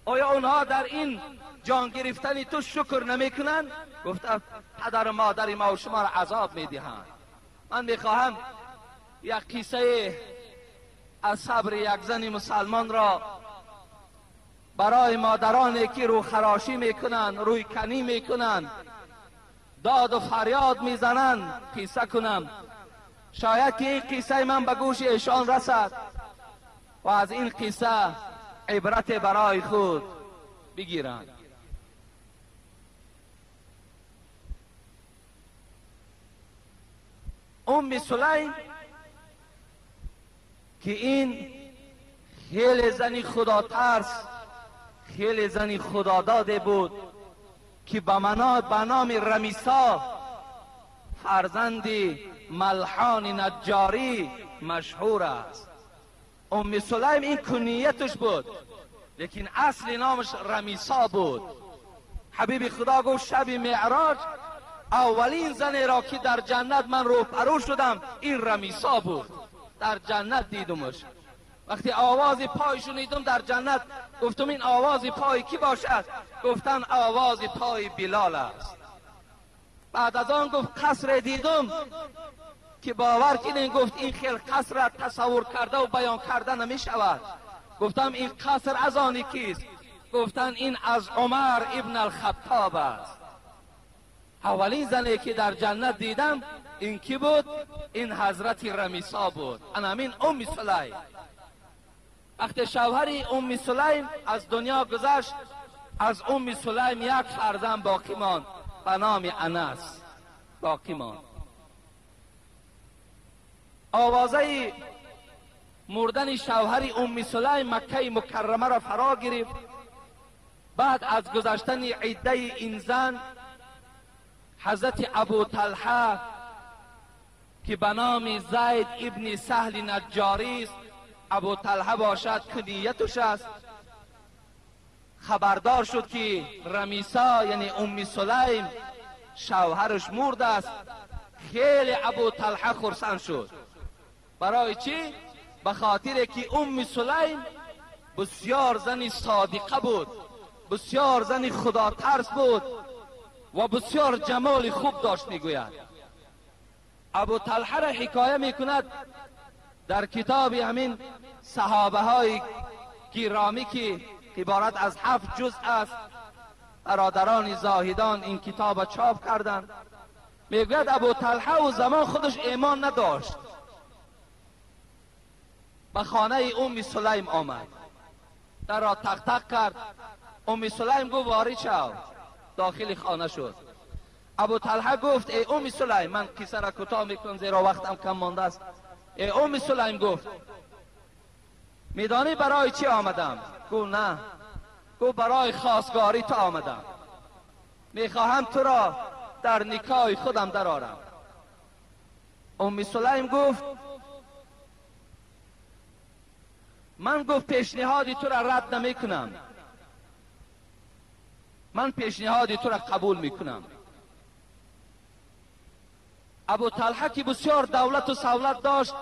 آیا اونها در این جان گرفتن تو شکر نمی کنند؟ گفته پدر و مادر ما و شما را عذاب می دهند. من می خواهم یک قصه از صبر یک زن مسلمان را برای مادرانی که رو خراشی می کنند، روی کنی می کنند، داد و فریاد می زنند قصه کنم. شاید که این قصه من به گوش ایشان رسد و از این قصه عبرت برای خود بگیرند. ام سلیم که این خیلی زنی خدا ترس، خیلی زنی خدا داده بود که به نام رمیسا فرزند ملحان نجاری مشهور است. ام سلیم این کنیتش بود، لیکن اصل نامش رمیسا بود. حبیب خدا گفت شب معراج اولین زنی را که در جنت من روبرو شدم این رمیسا بود. در جنت دیدمش. وقتی آواز پای شنیدم در جنت گفتم این آواز پای کی باشد؟ گفتن آواز پای بلال است. بعد از آن گفت قصر دیدم که باور کنین، گفت این خیل قصر را تصور کرده و بیان کرده نمی شود. گفتم این قصر از آنی کیست؟ گفتن این از عمر ابن الخطاب است. اولین زنی که در جنت دیدم این کی بود؟ این حضرت رمیسا بود. همین ام سلیم. وقتی شوهر ام سلیم از دنیا گذشت، از ام سلیم یک فرزند باقی ماند به نام انس باقی ماند. آوازه مردن شوهر ام سلیم مکه مکرمه را فرا گرفت. بعد از گذشتن عده این زن، حضرت ابو طلحه که به نام زید ابن سهل نجاری است، ابو طلحه باشد کنیتش است، خبردار شد که رمیسا یعنی ام سلیم شوهرش مرده است. خیلی ابو طلحه خرسند شد. برای چی؟ به خاطر که ام سلیم بسیار زنی صادقه بود، بسیار زنی خدا ترس بود و بسیار جمال خوب داشت. میگوید ابو طلحه را حکایه میکند در کتاب همین صحابه های گرامی که عبارت از 7 جزء است. برادران زاهدان این کتاب چاپ کردند. میگوید ابو طلحه و زمان خودش ایمان نداشت. به خانه ام سلیم آمد، در را تق تق کرد. ام سلیم گفت وارد شو. داخل خانه شد. ابو طلحه گفت ای ام سلیم، من قصه را کوتاه میکنم زیرا وقتم کم مانده است. ای ام سلیم گفت میدانی برای چی آمدم؟ گفت نه. گفت برای خواستگاری تو آمدم، میخواهم تو را در نکاح خودم درآورم. ام سلیم گفت من گفت پیشنهادی تو را رد نمی کنم، من پیشنهادی تو را قبول می کنم. ابو طلحه که بسیار دولت و سولت داشت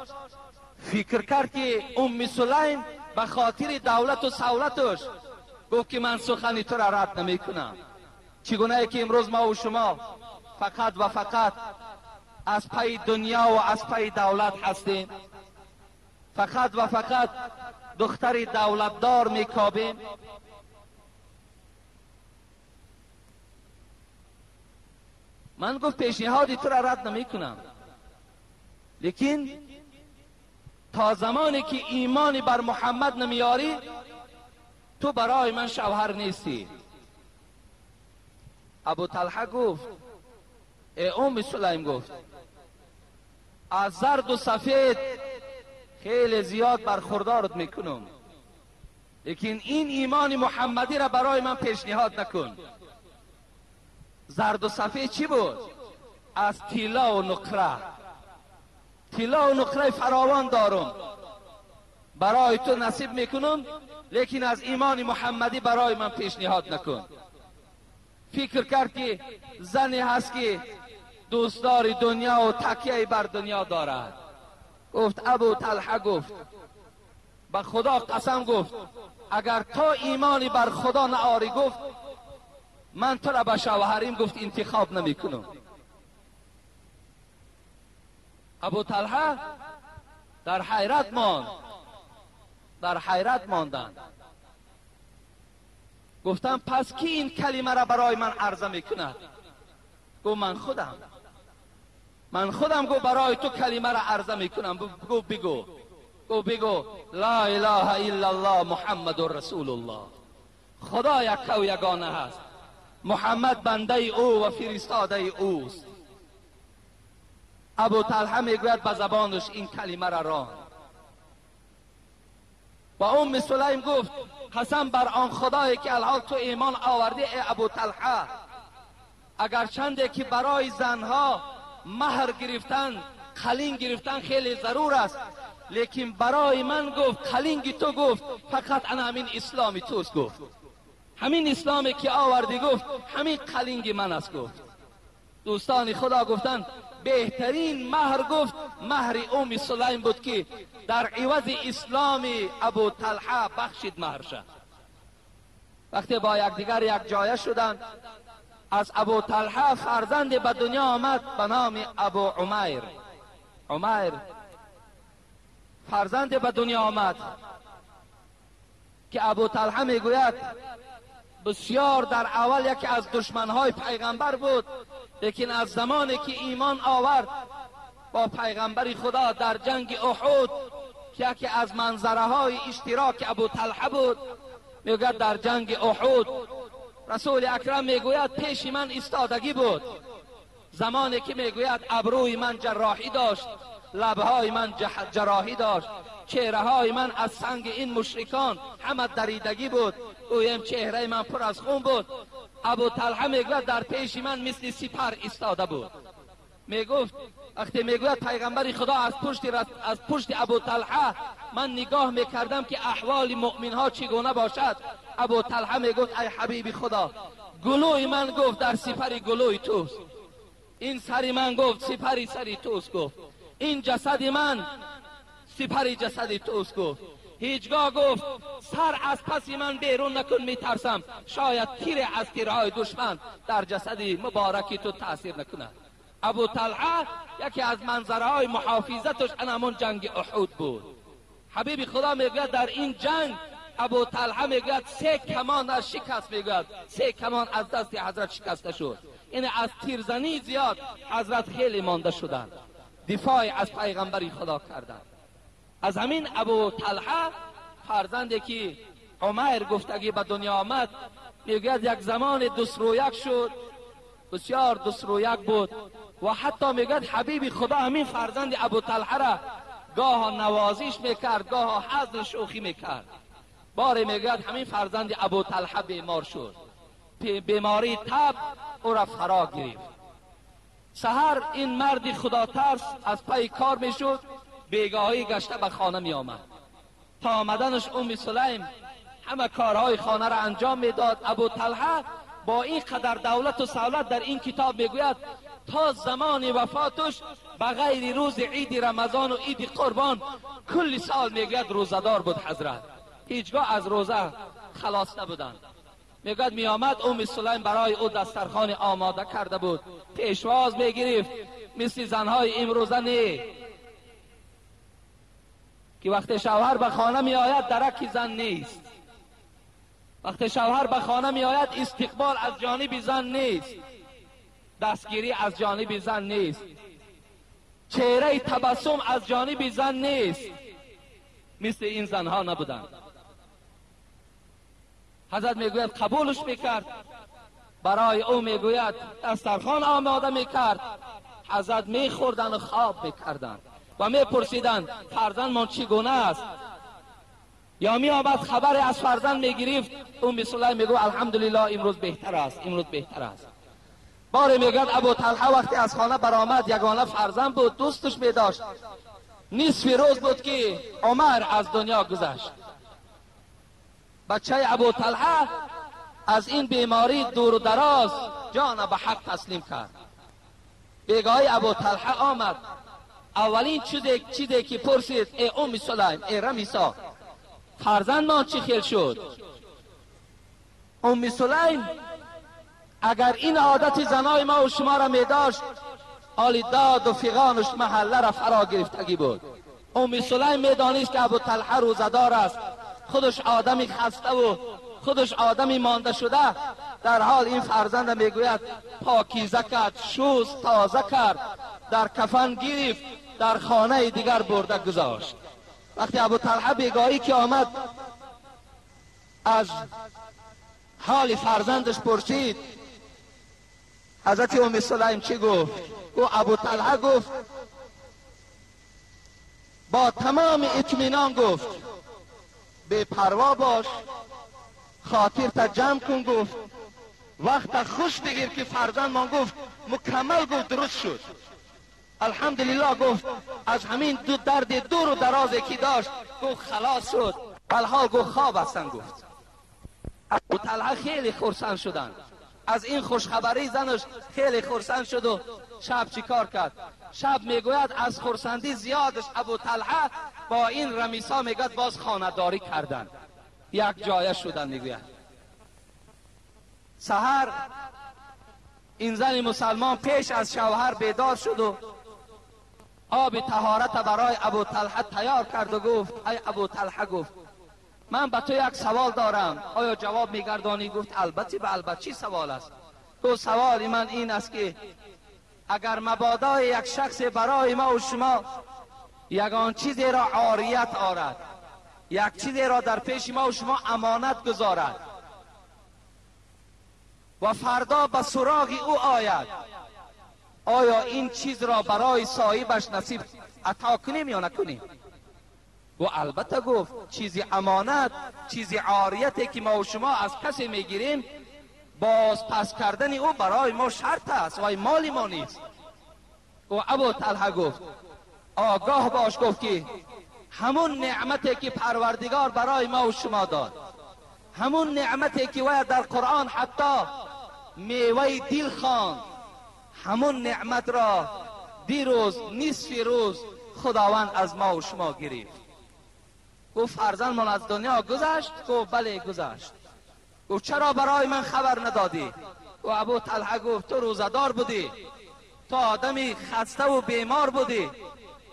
فکر کرد که ام سلیم به خاطر دولت و سولتش گفت که من سخنی تو را رد نمی کنم. چگونه که امروز ما و شما فقط و فقط از پای دنیا و از پای دولت هستیم، فقط و فقط دختر دولتدار میکابیم. من گفت پیشنهادی تو را رد نمی کنم، لیکن تا زمانی که ایمانی بر محمد نمیاری تو برای من شوهر نیستی. ابو طلحه گفت ای ام سلیم، گفت از زرد و سفید خیلی زیاد برخوردارت میکنم، لیکن این ایمان محمدی را برای من پیشنهاد نکن. زرد و سفید چی بود؟ از طلا و نقره، طلا و نقره فراوان دارم برای تو نصیب میکنم، لیکن از ایمان محمدی برای من پیشنهاد نکن. فکر کرد که زنی هست که دوستدار دنیا و تکیه بر دنیا دارد. گفت ابو طلحه، گفت به خدا قسم، گفت اگر تو ایمانی بر خدا نآری، گفت من تو را به شوهریم گفت انتخاب نمی کنم. ابو طلحه در حیرت ماند، در حیرت ماندند. گفتم پس کی این کلمه را برای من عرضه میکند؟ گفت من خودم گفت برای تو کلمه را عرضه میکنم. گفت بگو. گفت بگو لا اله الا الله محمد رسول الله. خدا یک و یگانه هست، محمد بنده او و فرستاده اوست. ابو طلحه میگوید به زبانش این کلمه را راند. و ام سلیم گفت قسم بر آن خدایی که الحال تو ایمان آوردی ای ابو طلحه، اگر چنده که برای زنها مهر گرفتن، قلین گرفتن خیلی ضرور است، لیکن برای من گفت قلینگی تو گفت فقط انا همین اسلامی توست. گفت همین اسلامی که آوردی گفت همین قلینگ من است. گفت دوستان خدا گفتند بهترین مهر گفت مهر ام سلیم بود که در عوض اسلام ابو طلحه بخشید مهر شد. وقتی با یکدیگر یک جایه شدند، از ابو طلحه فرزند به دنیا آمد به نام ابو عمیر. عمیر فرزند به دنیا آمد که ابو طلحه میگوید بسیار در اول یکی از دشمنهای پیغمبر بود، لیکن از زمانی که ایمان آورد با پیغمبر خدا در جنگ احد که یکی از منظره های اشتراک ابو طلحه بود، میگوید در جنگ احد رسول اکرم میگوید پیش من ایستادگی بود، زمانی که میگوید ابروی من جراحی داشت، لبهای من جراحی داشت، چهره های من از سنگ این مشرکان همه دریدگی بود، گویم چهره من پر از خون بود. ابو طلحه میگوید در پیش من مثل سپر ایستاده بود. میگفت وقتی میگوید پیغمبر خدا از پشت ابو طلحه من نگاه میکردم که احوال مؤمن ها چگونه باشد. ابو طلحه میگفت ای حبیب خدا، گلوی من گفت در سپر گلوی توست، این سری من گفت سپری سری توست، گفت این جسد من سپری جسد توست، گفت هیچگاه گفت سر از پسی من بیرون نکن، میترسم شاید تیر از تیرهای دشمن در جسد مبارکی تو تأثیر نکند. ابو طلحه یکی از منظرهای محافظتش همون جنگ احد بود. حبیب خدا میگوید در این جنگ ابو طلحه میگوید 3 کمان از شکست، میگوید 3 کمان از دست حضرت شکسته شد. یعنی از تیرزنی زیاد حضرت خیلی مانده شدند، دفاع از پیغمبر خدا کردند. از همین ابو طلحه فرزندی که عمیر گفتگی به دنیا آمد، میگوید یک زمان دسرویک شد، بسیار دسرویک بود و حتی میگوید حبیب خدا همین فرزند ابو طلحه را گاه نوازش میکرد، گاه حزن شوخی میکرد. باری میگوید همین فرزند ابو طلحه بیمار شد، بیماری تب او را فرا گرفت. سحر این مرد خدا ترس از پای کار میشد، بیگاهی گشته به خانه می آمد. تا آمدنش ام سلیم همه کارهای خانه را انجام میداد. ابو طلحه با این قدر دولت و سولت در این کتاب میگوید تا زمان وفاتش بغیر روز عید رمضان و عید قربان کل سال میگد روزدار بود حضرت، هیچگاه از روزه خلاص نبودند. میگد می آمد ام سلیم برای او دسترخوان آماده کرده بود، پیشواز میگرفت، مثل زنهای امروزه نه که وقتی شوهر به خانه می آید درک زن نیست، وقتی شوهر به خانه می آید استقبال از جانب زن نیست، دستگیری از جانب زن نیست، چهره تبسم از جانب زن نیست. مثل این زنها نبودند. حضرت میگوید قبولش میکرد، برای او میگوید دسترخوان آماده میکرد، حضرت میخوردن و خواب میکردن و میپرسیدن فرزندمان چگونه است، یا می آمد خبر از فرزند میگرفت، ام سلیم میگو الحمدلله امروز بهتر است، امروز بهتر است. باری میگد ابو طلحه وقتی از خانه برآمد یگانه فرزند بود، دوستش میداشت، نصف روز بود که عمر از دنیا گذشت. بچه ابو طلحه از این بیماری دور و دراز جان به حق تسلیم کرد. بیگاه ابو طلحه آمد، اولین چیزی که پرسید ای ام سلیم، ای رمیسا، فرزند ما چی خیل شد؟ ام سلیم اگر این عادت زنای ما و شما را می داشت، آل داد و فیغانش محله را فرا گرفتگی بود. ام سلیم می دانست که ابو طلحه روزدار است، خودش آدمی خسته و خودش آدمی مانده شده، در حال این فرزند میگوید پاکیزه کرد، شست تازه کرد، در کفن گرفت، در خانه دیگر برده گذاشت. وقتی ابو طلحه بیگاهی که آمد از حال فرزندش پرسید، حضرت ام سلیم چی گفت؟ ابو طلحه گفت با تمام اطمینان گفت بے پروا باش، خاطر تا جمع کن، گفت وقت خوش بگیر که فرزند من گفت مکمل گفت درست شد، الحمدلله گفت از همین دو درد دور و درازی که داشت گفت خلاص شد، بالحال گفت خواب هستن. گفت ابو طلحه خیلی خرسند شدن از این خوشخبری، زنش خیلی خرسند شد و شب چیکار کرد؟ شب میگوید از خرسندی زیادش ابو طلحه با این رمیسا میگوید باز خانه‌داری کردن، یک جایه شدن. میگوید سحر این زن مسلمان پیش از شوهر بیدار شد و آب طهارت برای ابو طلحه تیار کرد و گفت ای ابو طلحه، گفت من به تو یک سوال دارم، آیا جواب میگردانی؟ گفت البته به البته. چی سوال است؟ گفت سوال من این است که اگر مبادا یک شخص برای ما و شما یگان چیزی را عاریت آرد، یک چیزی را در پیش ما و شما امانت گذارد و فردا به سراغ او آید، آیا این چیز را برای صاحبش نصیب عطا کنیم یا نکنیم؟ و البته گفت چیزی امانت، چیزی عاریتی که ما و شما از کسی میگیریم، باز پس کردن او برای ما شرط است و مال ما نیست. و ابو طلحه گفت آگاه باش، گفت که همون نعمتی که پروردگار برای ما و شما داد، همون نعمتی که وی در قرآن حتی میوه دل خواند، همون نعمت را دیروز نصف روز خداوند از ما و شما گرفت. گفت فرزند من از دنیا گذشت؟ گفت بله گذشت. گفت چرا برای من خبر ندادی؟ و ابو طلحه گفت تو روزدار بودی، تو آدمی خسته و بیمار بودی،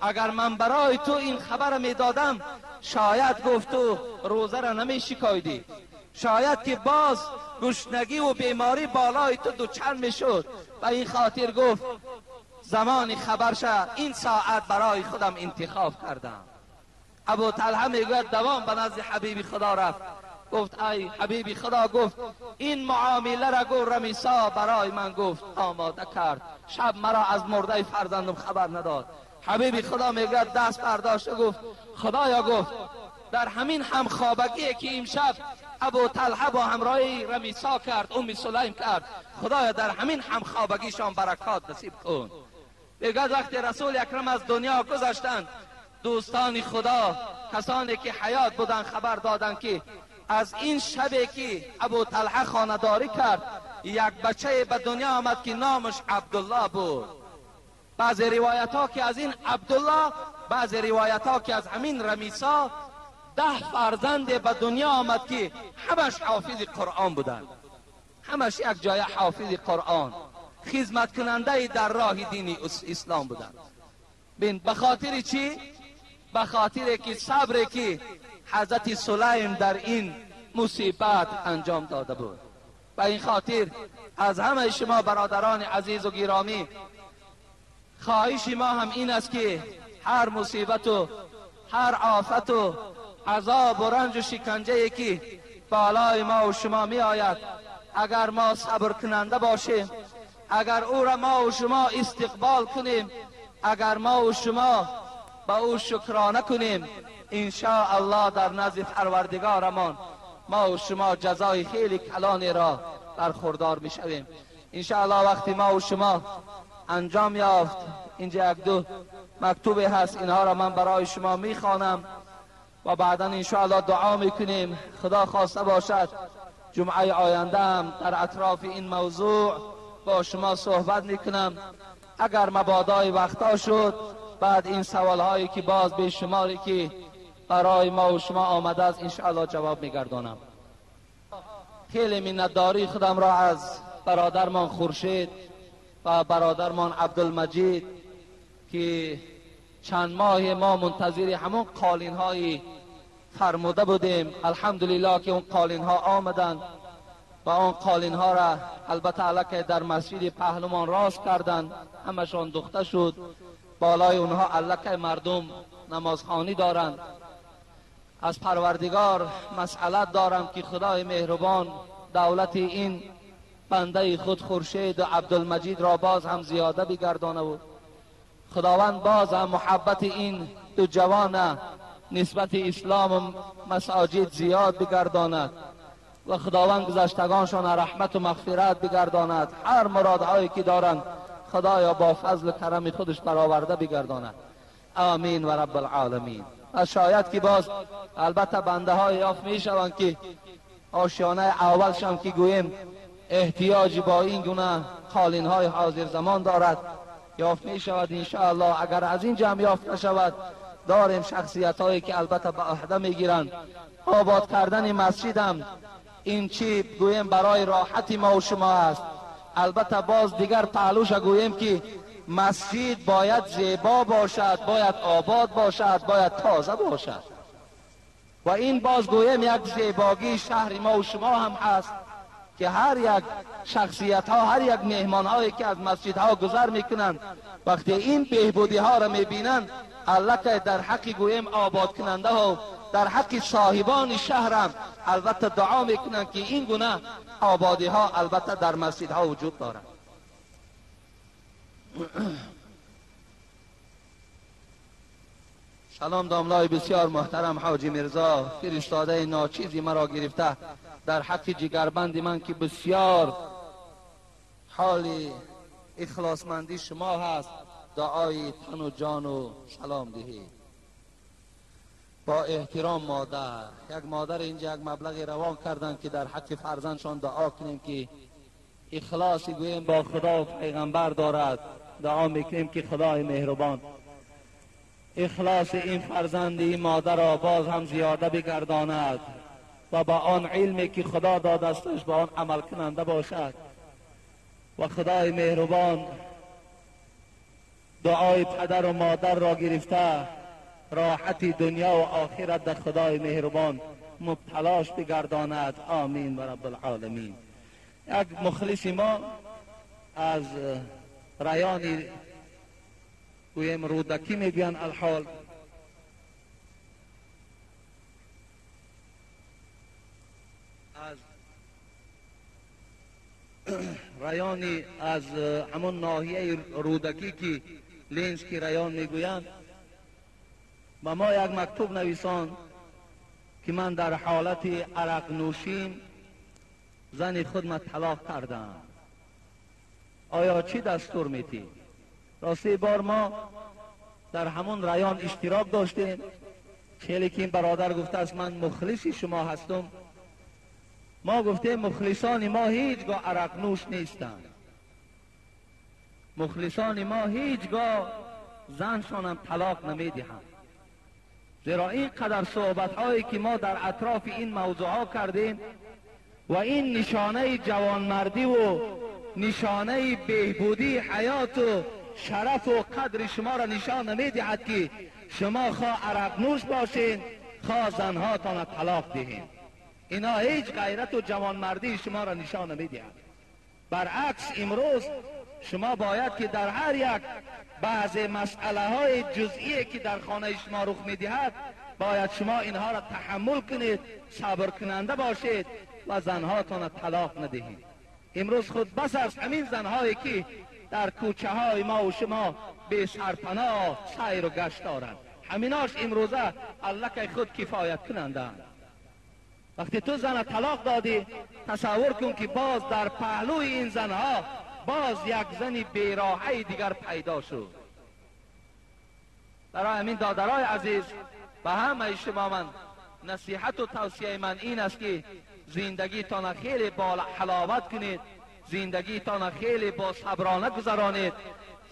اگر من برای تو این خبر می دادم شاید گفت تو روزه را نمی شکایدی، شاید که باز گشنگی و بیماری بالای تو دوچند می شد. و این خاطر گفت زمان خبرشه این ساعت برای خودم انتخاب کردم. ابو طلحه میگوید دوام به نزد حبیب خدا رفت، گفت ای حبیب خدا، گفت این معامله را گفت رمیسا برای من گفت آماده کرد، شب مرا از مرده فرزندم خبر نداد. حبیب خدا میگوید دست برداشت و گفت خدایا، گفت در همین همخوابگی که امشب ابو طلحه با همراهی رمیسا کرد، ام سلیم کرد، خدایا در همین همخوابگیشان برکات نصیب کن. میگوید وقتی رسول اکرم از دنیا گذشتند، دوستان خدا، کسانی که حیات بودن خبر دادند که از این شبی که ابو طلحه خانه‌داری کرد یک بچه به دنیا آمد که نامش عبدالله بود. بعضی روایت ها که از این عبدالله، بعضی روایت ها که از همین رمیسا 10 فرزند به دنیا آمد که همش حافظ قرآن بودند، همش یک جای حافظ قرآن، خدمت کننده در راه دین اسلام بودند. بین به خاطر چی؟ به خاطر که صبری که حضرت سلیم در این مصیبت انجام داده بود. و این خاطر از همه شما برادران عزیز و گرامی خواهش ما هم این است که هر مصیبت و هر آفت و عذاب و رنج و شکنجه‌ای که بالای ما و شما می آید، اگر ما صبر کننده باشیم، اگر او را ما و شما استقبال کنیم، اگر ما و شما با او شکرانه کنیم، ان شاء الله در نزد پروردگارمان ما و شما جزای خیلی کلانی را برخوردار می شویم. ان شاء الله وقتی ما و شما انجام یافت، اینجا یک دو مکتوب هست، اینها را من برای شما می خوانم و بعدا ان شاء الله دعا می کنیم. خدا خواسته باشد جمعه آینده هم در اطراف این موضوع با شما صحبت می کنم. اگر مبادای وقتا شد، بعد این سوال هایی که باز به شماری که برای ما و شما آمده است ان شاء الله جواب می گردانم. خیلی منتداری خودم را از برادرمان خورشید و برادرمان عبدالمجید که چند ماه ما منتظر همون قالین های فرموده بودیم، الحمدلله که اون قالین ها آمدند و اون قالین ها را البته الکه در مسجد پهلوان راست کردند، همشان دوخته شد. بالای اونها الکه مردم نمازخوانی دارند. از پروردگار مسئلت دارم که خدای مهربان دولت این بنده خود خورشید و عبدالمجید را باز هم زیاده بگردانه و خداوند باز هم محبت این دو جوان نسبت اسلام و مساجد زیاد بگرداند و خداوند گذشتگانشان رحمت و مغفرت بگرداند. هر مرادهایی که دارند خدایا با فضل و کرم خودش برآورده بگرداند. آمین و رب العالمین. و شاید که باز البته بنده های یافت می شوند که آشیانه اولشان که گویم احتیاج با این گونه قالین های حاضر زمان دارد یافت می شود. انشاءالله اگر از این جمع یافت نشود، داریم شخصیت هایی که البته به عهده می گیرند. آباد کردن مسجد هم این چی گویم برای راحت ما و شما است. البته باز دیگر پهلوش گویم که مسجد باید زیبا باشد، باید آباد باشد، باید تازه باشد و این باز گویم یک زیباگی شهر ما و شما هم هست که هر یک شخصیت ها، هر یک مهمان هایی که از مسجد ها گذر میکنند وقتی این بهبودی ها را میبینند، البته در حق گویم آباد کننده ها، در حق صاحبان شهر هم البته دعا میکنند که این گونه آبادی ها البته در مسجد ها وجود دارد. سلام داملای بسیار محترم حاجی مرزا، فرستاده ناچیزی مرا گرفته در حق جگربند من که بسیار حال اخلاصمندی شما هست، دعای تن و جان و سلام دهید. با احترام مادر، یک مادر اینجا یک مبلغ روان کردن که در حق فرزندشان دعا کنیم که اخلاصی گویم با خدا و پیغمبر دارد. دعا میکنیم که خدای مهربان اخلاص این فرزند این مادر را باز هم زیاده بگرداند و با آن علمی که خدا دادستش با آن عمل کننده باشد و خدای مهربان دعای پدر و مادر را گرفته راحت دنیا و آخرت در خدای مهربان مبتلاش بگرداند. آمین و رب العالمین. یک مخلص ما از رایان گویم رودکی میگوین الحال از رایانی از همون ناحیه رودکی که لنز کی رایان میگویند و ما یک مکتوب نویسان که من در حالت عرق نوشیم زن خود ما طلاق کردم، آیا چی دستور میتی؟ راستی بار ما در همون رایان اشتراک داشتیم، خیلی که این برادر گفته است من مخلص شما هستم، ما گفتیم مخلصان ما هیچگاه عرق نوش نیستند، مخلصان ما هیچگاه زنشان هم طلاق نمیدهند. زیرا اینقدر صحبت هایی که ما در اطراف این موضوع ها کردیم و این نشانه جوانمردی و نشانه بهبودی حیات و شرف و قدر شما را نشان نمیدهد که شما خواه عرق نوش باشین خواه زنهاتان طلاق دهین. اینا هیچ غیرت و جوانمردی شما را نشان نمیدهد. برعکس امروز شما باید که در هر یک بعض مسئله های جزئی که در خانه شما رخ میدهد باید شما اینها را تحمل کنید، صبر کننده باشید و زنهاتان طلاق ندهید. امروز خود بس است همین زنهایی که در کوچه های ما و شما به سرپناه سیر و گشت دارند، همیناش امروزه الک خود کفایت کنندند. وقتی تو زن طلاق دادی تصور کن که باز در پهلوی این زنها باز یک زنی بیراهه دیگر پیدا شد. برای همین دادرای عزیز به همه شما من نصیحت و توصیه من این است که زندگیتان خیلی با حلاوت کنید، زندگیتان خیلی با صبرانه گذرانید،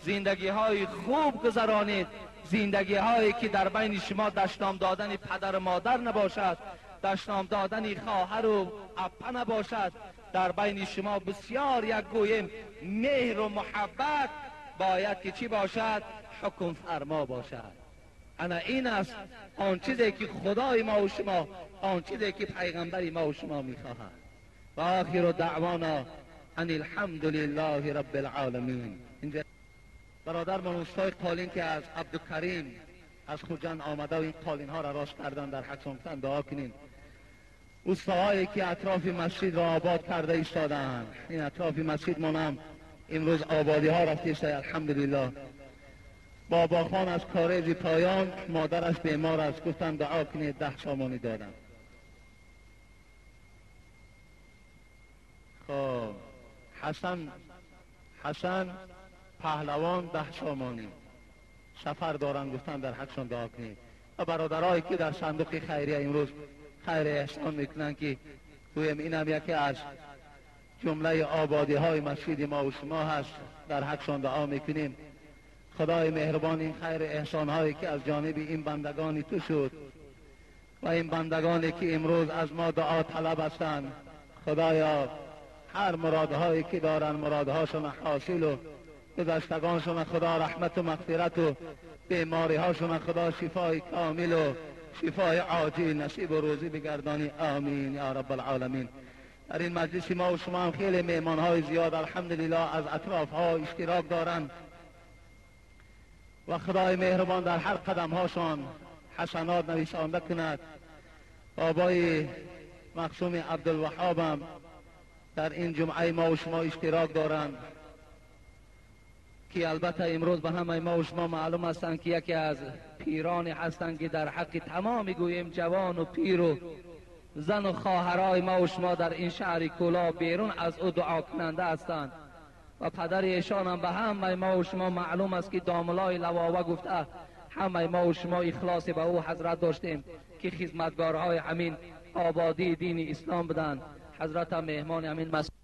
زندگی های خوب گذرانید، زندگی هایی که در بین شما دشنام دادن پدر و مادر نباشد، دشنام دادن خواهر و اپا نباشد، در بین شما بسیار یک گویم مهر و محبت باید که چی باشد؟ حکم فرما باشد. انا این است آن چیزی که خدای ما و شما، آن چیزی که پیغمبر ما و شما میخواهد. و آخر دعوانا ان الحمد لله رب العالمین. اینجا برادر من استای قالین که از عبدالکریم از خوجند آمده و این قالین ها را راست کردن در حقشان دعا کنین. اوستاهایی که اطراف مسجد را آباد کرده ایستادند، این اطراف مسجد منم امروز آبادی ها رفته است الحمدلله. بابا خان از کارز پایان مادرش بیمار است، گفتن دعا کنید 10 سامانی دادم. خب حسن پهلوان 10 سامانی سفر دارن، گفتن در حقشان دعا کنید. و برادرایی که در صندوق خیریه امروز خیر احسان میکنن که گویم اینم یکی از جمله آبادی های مسجد ما و شما هست، در حقشان دعا میکنیم. خدای مهربان این خیر احسان هایی که از جانب این بندگانی تو شد و این بندگانی که امروز از ما دعا طلب هستند، خدایا هر مرادهایی که دارن مرادهاشون حاصل و گذشتگانشون خدا رحمت و مغفرت و بیماری هاشون خدا شفای کامل و شفای عاجل نصیب و روزی بگردانی. آمین یا رب العالمین. در این مجلس ما و شما هم خیلی مهمان های زیاد الحمدلله از اطراف ها اشتراک دارند و خدای مهربان در هر قدم هاشان حسنات نویسنده کند. بابای مقسوم عبدالوهاب هم در این جمعه ما و شما اشتراک دارند که البته امروز به همه ما و شما معلوم هستند که یکی از پیرانی هستند که در حق تمام گویم جوان و پیر و زن و خواهرای ما و شما در این شهر کولا بیرون از او دعا کننده هستند و پدر ایشان هم به همه ما و شما معلوم است که داملای لواوه گفته همه ما و شما اخلاص به او حضرت داشتیم که خدمتگارهای همین آبادی دین اسلام بدن. حضرت مهمان همین مسجد